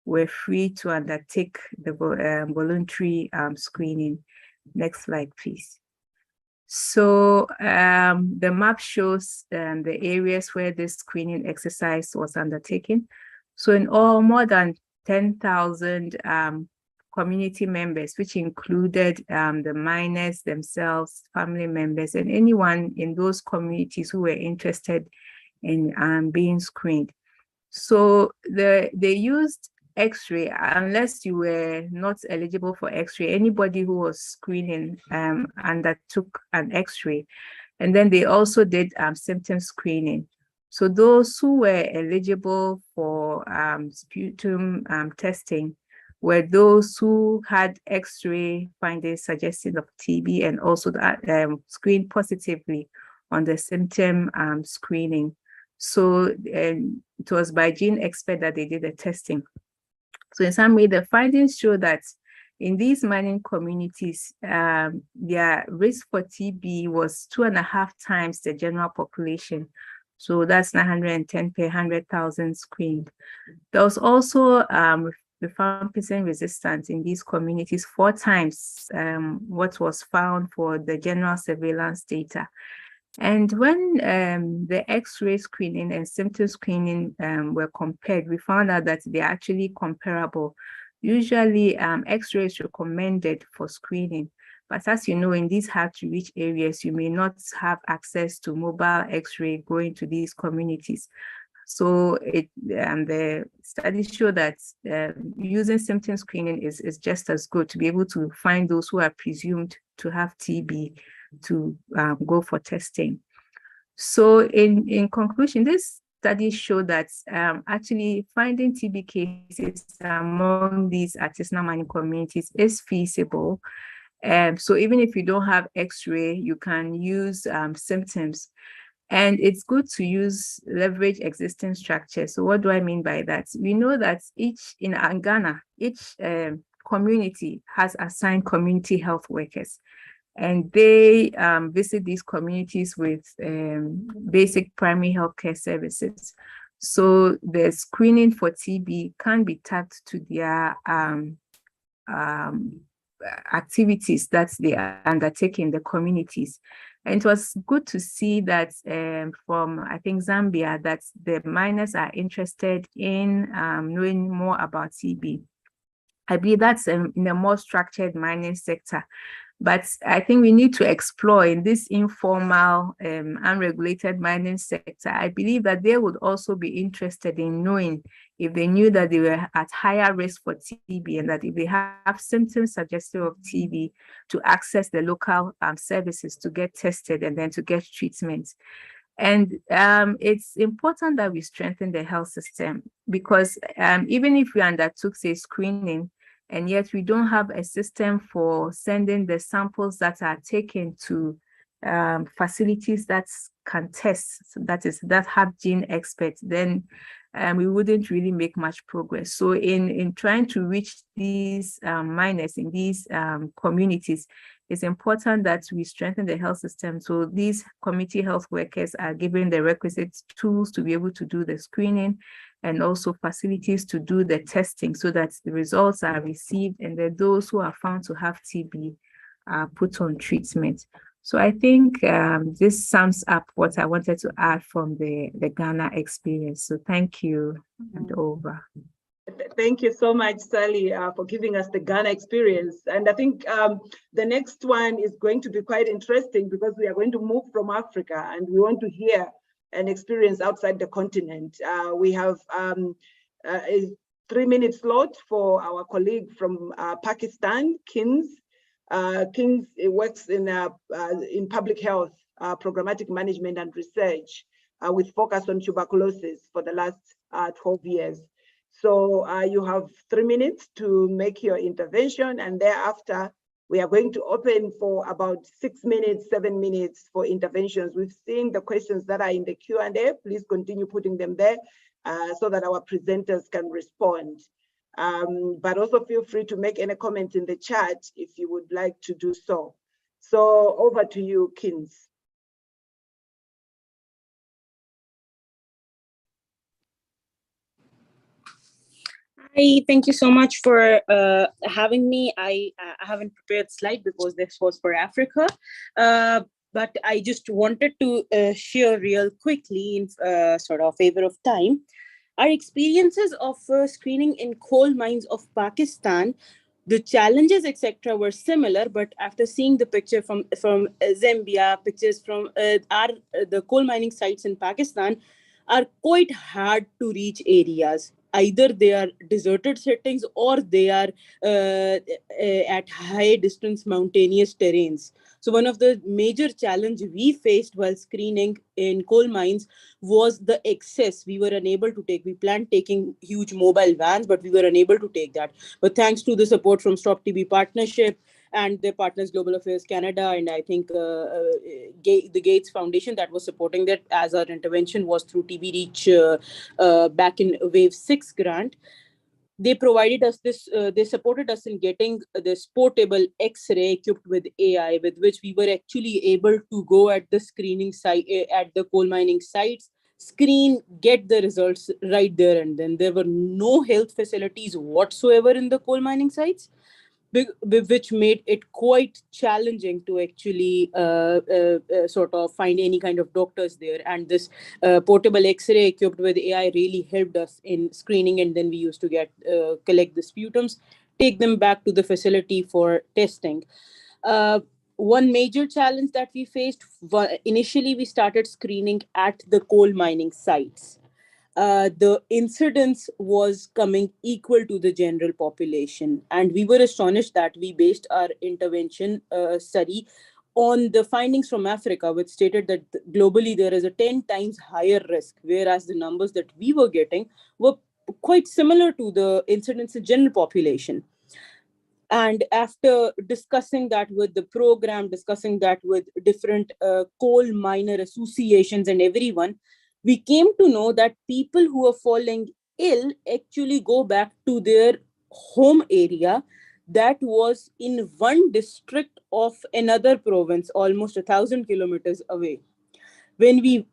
were free to undertake the voluntary screening. Next slide, please. So the map shows the areas where this screening exercise was undertaken. So in all, more than 10,000 community members, which included the miners themselves, family members, and anyone in those communities who were interested in being screened. So they used X-ray, unless you were not eligible for X-ray. Anybody who was screening undertook an X-ray. And then they also did symptom screening. So those who were eligible for sputum testing were those who had X-ray findings suggesting of TB, and also screened positively on the symptom screening. So it was by Gene Expert that they did the testing. So in summary, the findings show that in these mining communities, their risk for TB was 2.5 times the general population. So that's 910 per 100,000 screened. There was also rifampicin resistance in these communities, 4 times what was found for the general surveillance data. And when the X-ray screening and symptom screening were compared, we found out that they're actually comparable. Usually, X-ray is recommended for screening, but as you know, in these hard-to-reach areas, you may not have access to mobile X-ray going to these communities. So the studies show that using symptom screening is just as good to be able to find those who are presumed to have TB to go for testing. So in conclusion, this study showed that actually finding TB cases among these artisanal mining communities is feasible. So even if you don't have X-ray, you can use symptoms. And it's good to leverage existing structures. So what do I mean by that? We know that in Ghana, each community has assigned community health workers, and they visit these communities with basic primary healthcare services. So the screening for TB can be tagged to their activities that they are undertaking in the communities. And it was good to see that from, I think, Zambia, that the miners are interested in knowing more about TB. I believe that's in a more structured mining sector. But I think we need to explore in this informal, unregulated mining sector. I believe that they would also be interested in knowing if they knew that they were at higher risk for TB, and that if they have symptoms suggestive of TB, to access the local services to get tested and then to get treatment. And it's important that we strengthen the health system, because even if we undertook, say, screening, and yet we don't have a system for sending the samples that are taken to facilities that can test, that have gene experts, then we wouldn't really make much progress. So in trying to reach these miners in these communities, it's important that we strengthen the health system. So these community health workers are given the requisite tools to be able to do the screening, and also facilities to do the testing, so that the results are received and that those who are found to have TB are put on treatment. So I think this sums up what I wanted to add from the Ghana experience. So thank you, and over. Thank you so much, Sally, for giving us the Ghana experience. And I think the next one is going to be quite interesting, because we are going to move from Africa and we want to hear an experience outside the continent. We have a 3-minute slot for our colleague from Pakistan, Kins. Kins works in public health, programmatic management and research, with focus on tuberculosis for the last 12 years. So you have 3 minutes to make your intervention, and thereafter we are going to open for about 6 minutes, 7 minutes for interventions. We've seen the questions that are in the Q&A. Please continue putting them there so that our presenters can respond. But also feel free to make any comments in the chat if you would like to do so. So over to you, Kins. Hi, thank you so much for having me. I haven't prepared slide because this was for Africa, but I just wanted to share real quickly in sort of favor of time. Our experiences of screening in coal mines of Pakistan, the challenges, etc., were similar, but after seeing the picture from Zambia, pictures from the coal mining sites in Pakistan are quite hard to reach areas. Either they are deserted settings or they are at high distance mountainous terrains. So one of the major challenges we faced while screening in coal mines was the excess we were unable to take. We planned taking huge mobile vans, but we were unable to take that. But thanks to the support from Stop TB Partnership and their partners, Global Affairs Canada, and I think the Gates Foundation that was supporting that as our intervention was through TB Reach back in Wave 6 grant. they provided us this, they supported us in getting this portable X-ray equipped with AI, with which we were actually able to go at the screening site, at the coal mining sites, screen, get the results right there and then. There were no health facilities whatsoever in the coal mining sites, which made it quite challenging to actually sort of find any kind of doctors there. And this portable X-ray equipped with AI really helped us in screening, and then we used to collect the sputums, take them back to the facility for testing. One major challenge that we faced, initially we started screening at the coal mining sites. The incidence was coming equal to the general population. And we were astonished that we based our intervention study on the findings from Africa, which stated that globally there is a 10 times higher risk, whereas the numbers that we were getting were quite similar to the incidence in general population. And after discussing that with the program, discussing that with different coal miner associations and everyone, we came to know that people who are falling ill actually go back to their home area that was in one district of another province, almost 1,000 kilometers away. When we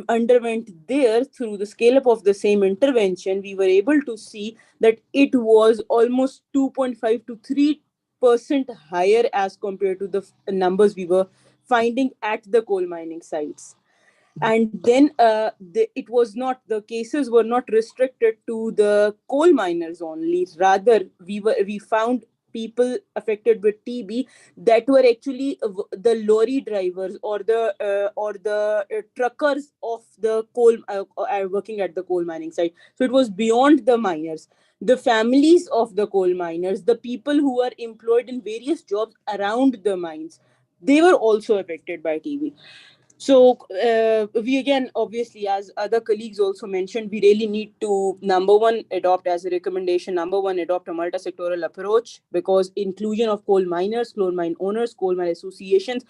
underwent there through the scale up of the same intervention, we were able to see that it was almost 2.5 to 3% higher as compared to the numbers we were finding at the coal mining sites. And then it was not, the cases were not restricted to the coal miners only. Rather, we found people affected with TB that were actually the lorry drivers or the truckers of the coal working at the coal mining site. So it was beyond the miners, the families of the coal miners, the people who are employed in various jobs around the mines. They were also affected by TB. So we again, obviously, as other colleagues also mentioned, we really need to, number one, adopt as a recommendation, adopt a multi-sectoral approach, because inclusion of coal miners, coal mine owners, coal mine associations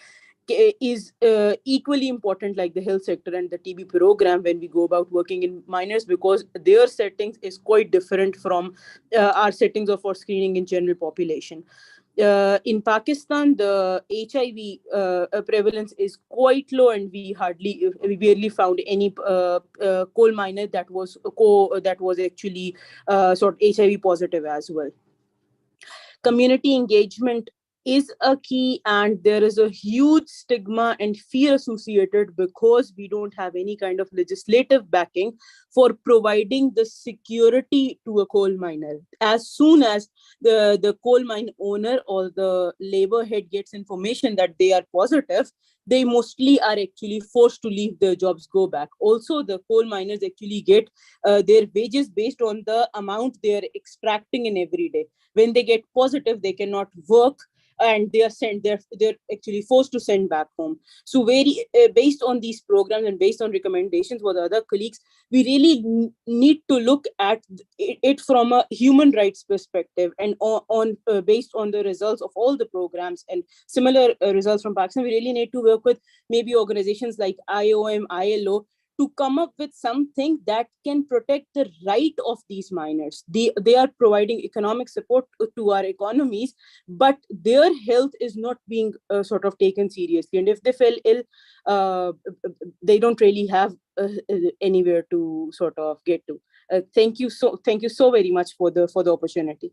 is equally important like the health sector and the TB program when we go about working in miners, because their settings is quite different from our settings of our screening in general population. In Pakistan, the HIV prevalence is quite low, and we barely found any coal miner that was actually sort of HIV positive as well. Community engagement is a key, and there is a huge stigma and fear associated because we don't have any kind of legislative backing for providing the security to a coal miner. As soon as the coal mine owner or the labor head gets information that they are positive, they mostly are actually forced to leave their jobs, go back. Also, the coal miners actually get their wages based on the amount they are extracting in every day. When they get positive, they cannot work, and they're actually forced to send back home. So based on these programs and based on recommendations for the other colleagues, we really need to look at it from a human rights perspective, and based on the results of all the programs and similar results from Pakistan, we really need to work with maybe organizations like IOM, ILO, to come up with something that can protect the right of these miners. They are providing economic support to our economies, but their health is not being sort of taken seriously. And if they fell ill, they don't really have anywhere to sort of get to. Thank you so very much for the opportunity.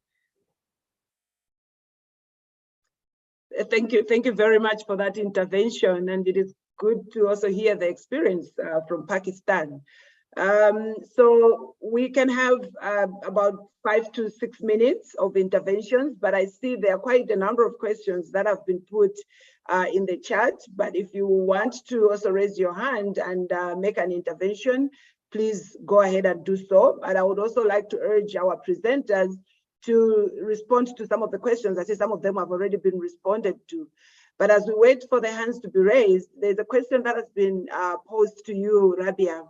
Thank you very much for that intervention, and it is good to also hear the experience from Pakistan. So we can have about 5 to 6 minutes of interventions, but I see there are quite a number of questions that have been put in the chat. But if you want to also raise your hand and make an intervention, please go ahead and do so. But I would also like to urge our presenters to respond to some of the questions. I see some of them have already been responded to. But as we wait for the hands to be raised, there's a question that has been posed to you, Rabia.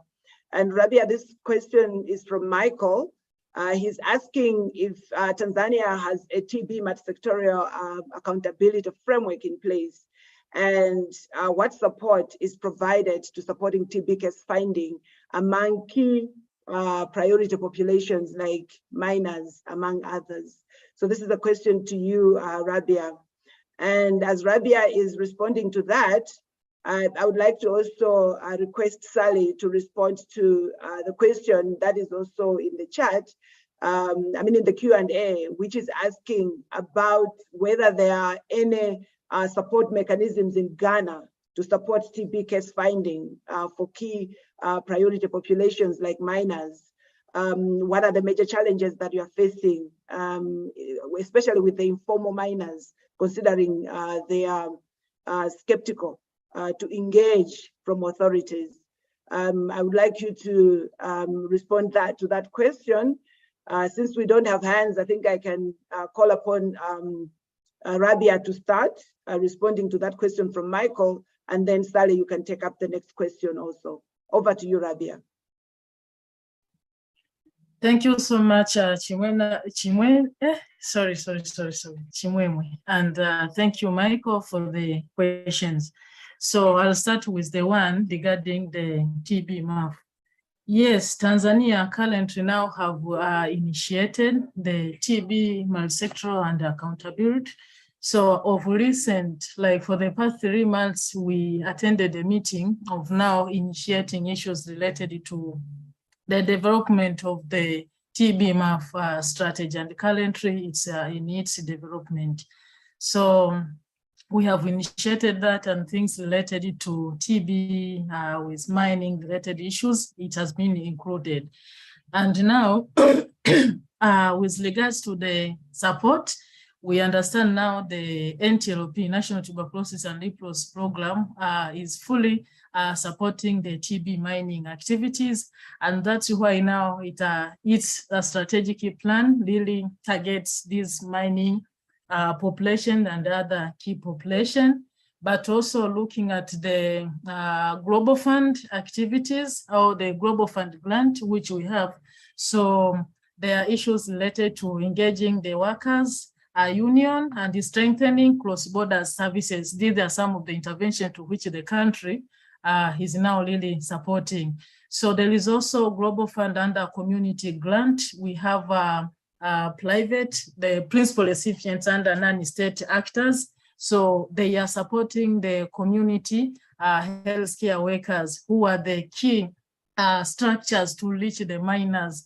And Rabia, this question is from Michael. He's asking if Tanzania has a TB multisectorial accountability framework in place, and what support is provided to supporting TB case finding among key priority populations like minors, among others. So this is a question to you, Rabia. And as Rabia is responding to that, I would like to also request Sally to respond to the question that is also in the chat, in the Q&A, which is asking about whether there are any support mechanisms in Ghana to support TB case finding for key priority populations like minors. What are the major challenges that you are facing, especially with the informal minors, considering they are skeptical to engage from authorities? I would like you to respond to that question. Since we don't have hands, I think I can call upon Rabia to start responding to that question from Michael, and then Sally, you can take up the next question also. Over to you, Rabia. Thank you so much, Chimwemwe. And thank you, Michael, for the questions. So I'll start with the one regarding the TB MAF. Yes, Tanzania currently now have initiated the TB multisectoral and accountability. So of recent, like for the past 3 months, we attended a meeting of now initiating issues related to the development of the TB MAF strategy, and currently it's in its development. So we have initiated that, and things related to TB with mining related issues, it has been included. And now, with regards to the support, we understand now the NTLP, National Tuberculosis and Leprosy Program, is fully supporting the TB mining activities, and that's why now it's a strategic plan really targets this mining population and other key population, but also looking at the Global Fund activities or the Global Fund grant, which we have. So there are issues related to engaging the workers union and strengthening cross-border services. These are some of the interventions to which the country is now really supporting. So there is also Global Fund under community grant. We have private, the principal recipients under non-state actors. So they are supporting the community healthcare workers who are the key structures to reach the minors,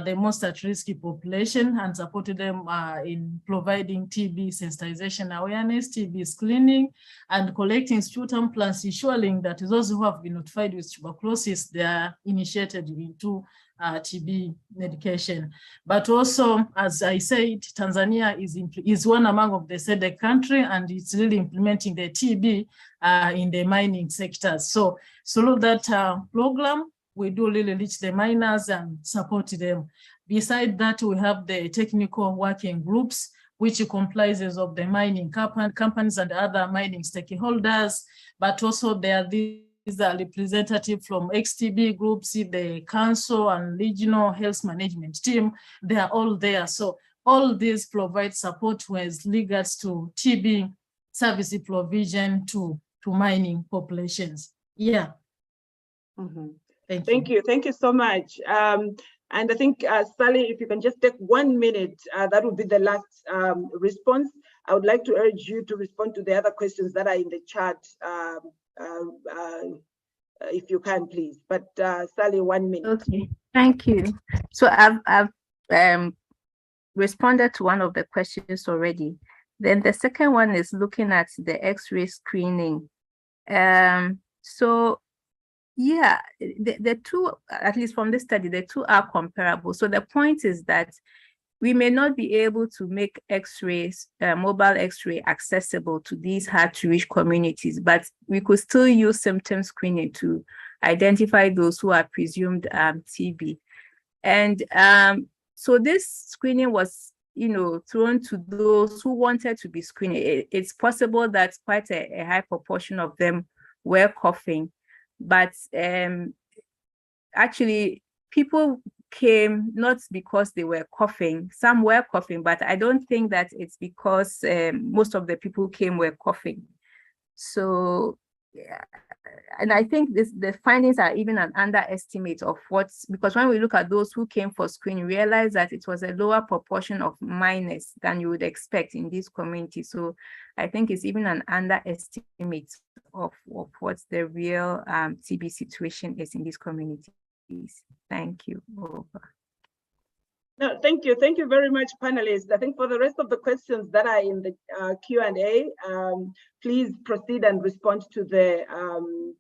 the most at-risk population, and supported them in providing TB sensitization awareness, TB screening, and collecting sputum plans, ensuring that those who have been notified with tuberculosis, they are initiated into TB medication. But also, as I said, Tanzania is one among of the SADC country, and it's really implementing the TB in the mining sectors. So through that program, we do really reach the miners and support them. Beside that, we have the technical working groups, which comprises of the mining companies and other mining stakeholders, but also there are these representatives from XTB groups, the council and regional health management team, they are all there. So all these provide support with regards to TB service provision to mining populations. Yeah. Mm-hmm. Thank you. Thank you so much. And I think, Sally, if you can just take 1 minute, that would be the last response. I would like to urge you to respond to the other questions that are in the chat, if you can, please. But Sally, 1 minute. Okay, thank you. So I've responded to one of the questions already. Then the second one is looking at the X-ray screening. So yeah, the two, at least from this study, the two are comparable. So the point is that we may not be able to make X-rays, mobile X-ray accessible to these hard-to-reach communities, but we could still use symptom screening to identify those who are presumed TB. And so this screening was, thrown to those who wanted to be screened. It's possible that quite a high proportion of them were coughing. But actually, people came not because they were coughing. Some were coughing, but I don't think that it's because most of the people who came were coughing. So yeah, and I think the findings are even an underestimate of what's, because when we look at those who came for screening, we realize that it was a lower proportion of minors than you would expect in this community. So I think it's even an underestimate of what the real TB situation is in these communities. Thank you. Over. No, thank you. Thank you very much, panelists. I think for the rest of the questions that are in the Q&A, please proceed and respond to the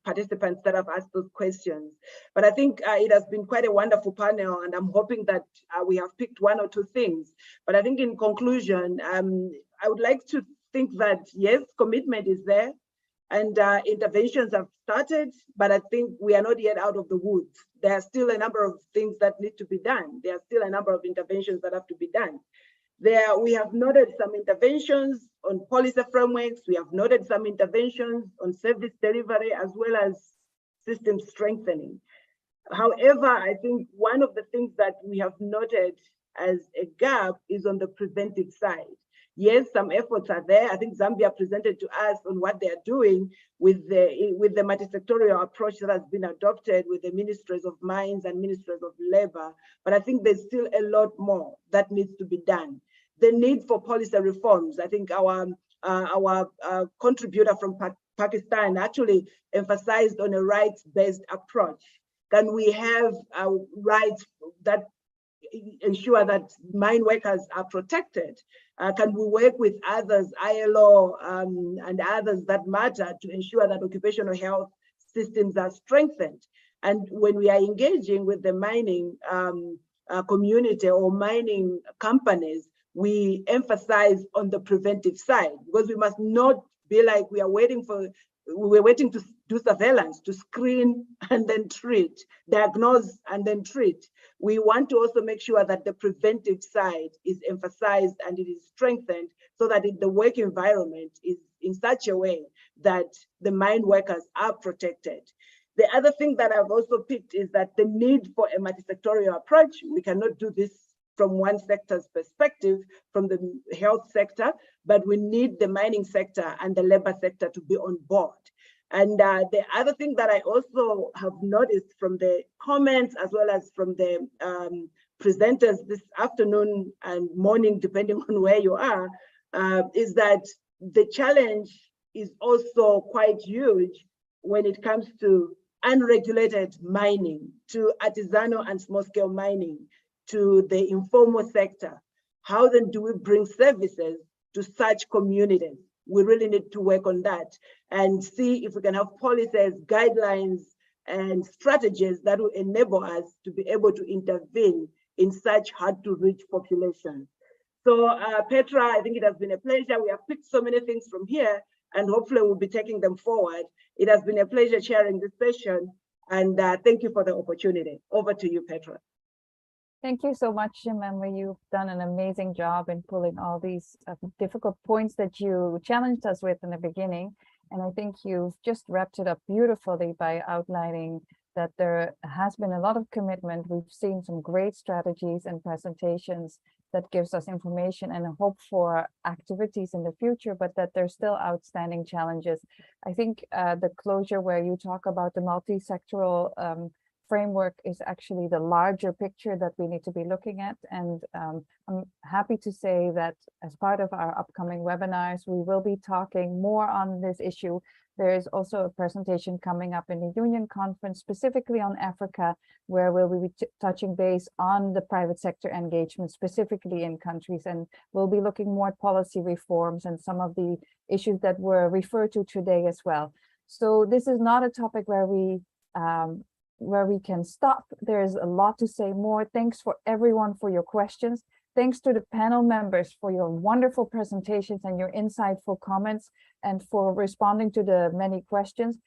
participants that have asked those questions. But I think it has been quite a wonderful panel, and I'm hoping that we have picked one or two things. But I think in conclusion, I would like to think that, yes, commitment is there, and interventions have started, but I think we are not yet out of the woods. There are still a number of things that need to be done. There are still a number of interventions that have to be done. We have noted some interventions on policy frameworks. We have noted some interventions on service delivery, as well as system strengthening. However, I think one of the things that we have noted as a gap is on the preventive side. Yes, some efforts are there. I think Zambia presented to us on what they are doing with the multisectorial approach that has been adopted with the ministries of mines and ministries of labor. But I think there's still a lot more that needs to be done. The need for policy reforms. I think our contributor from Pakistan actually emphasized on a rights-based approach. Can we have rights that ensure that mine workers are protected? Can we work with others, ILO and others that matter, to ensure that occupational health systems are strengthened? And when we are engaging with the mining community or mining companies, we emphasize on the preventive side, because we must not be like we're waiting to do surveillance, to screen and then treat, diagnose and then treat. We want to also make sure that the preventive side is emphasized and it is strengthened, so that the work environment is in such a way that the mine workers are protected. The other thing that I've also picked is that the need for a multisectorial approach. We cannot do this from one sector's perspective, from the health sector, but we need the mining sector and the labor sector to be on board. And the other thing that I also have noticed from the comments, as well as from the presenters this afternoon and morning, depending on where you are, is that the challenge is also quite huge when it comes to unregulated mining, to artisanal and small-scale mining, to the informal sector. How then do we bring services to such communities? We really need to work on that and see if we can have policies, guidelines, and strategies that will enable us to be able to intervene in such hard-to-reach populations. So Petra, I think it has been a pleasure. We have picked so many things from here, and hopefully we'll be taking them forward. It has been a pleasure chairing this session, and thank you for the opportunity. Over to you, Petra. Thank you so much, Chimamanda. You've done an amazing job in pulling all these difficult points that you challenged us with in the beginning. And I think you've just wrapped it up beautifully by outlining that there has been a lot of commitment. We've seen some great strategies and presentations that gives us information and hope for activities in the future, but that there's still outstanding challenges. I think the closure where you talk about the multi-sectoral framework is actually the larger picture that we need to be looking at. And I'm happy to say that as part of our upcoming webinars, we will be talking more on this issue. There is also a presentation coming up in the Union Conference, specifically on Africa, where we'll be touching base on the private sector engagement, specifically in countries. And we'll be looking more at policy reforms and some of the issues that were referred to today as well. So this is not a topic where we can stop. There's a lot to say more. Thanks for everyone for your questions. Thanks to the panel members for your wonderful presentations and your insightful comments, and for responding to the many questions.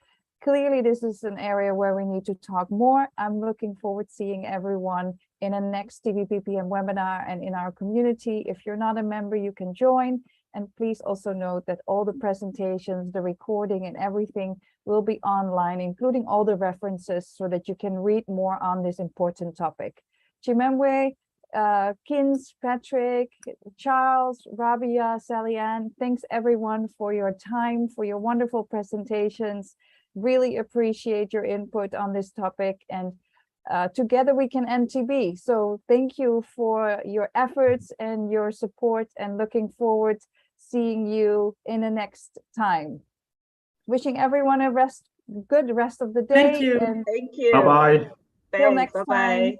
Clearly, this is an area where we need to talk more. I'm looking forward to seeing everyone in a next TBPPM webinar and in our community. If you're not a member, you can join. And please also note that all the presentations, the recording and everything will be online, including all the references, so that you can read more on this important topic. Chimamanda, Kins, Patrick, Charles, Rabia, Sally Ann, thanks everyone for your time, for your wonderful presentations. really appreciate your input on this topic, and together we can end TB. So thank you for your efforts and your support, and looking forward seeing you in the next time. Wishing everyone a good rest of the day. Thank you. And Thank you. Bye-bye. till next Bye-bye. time.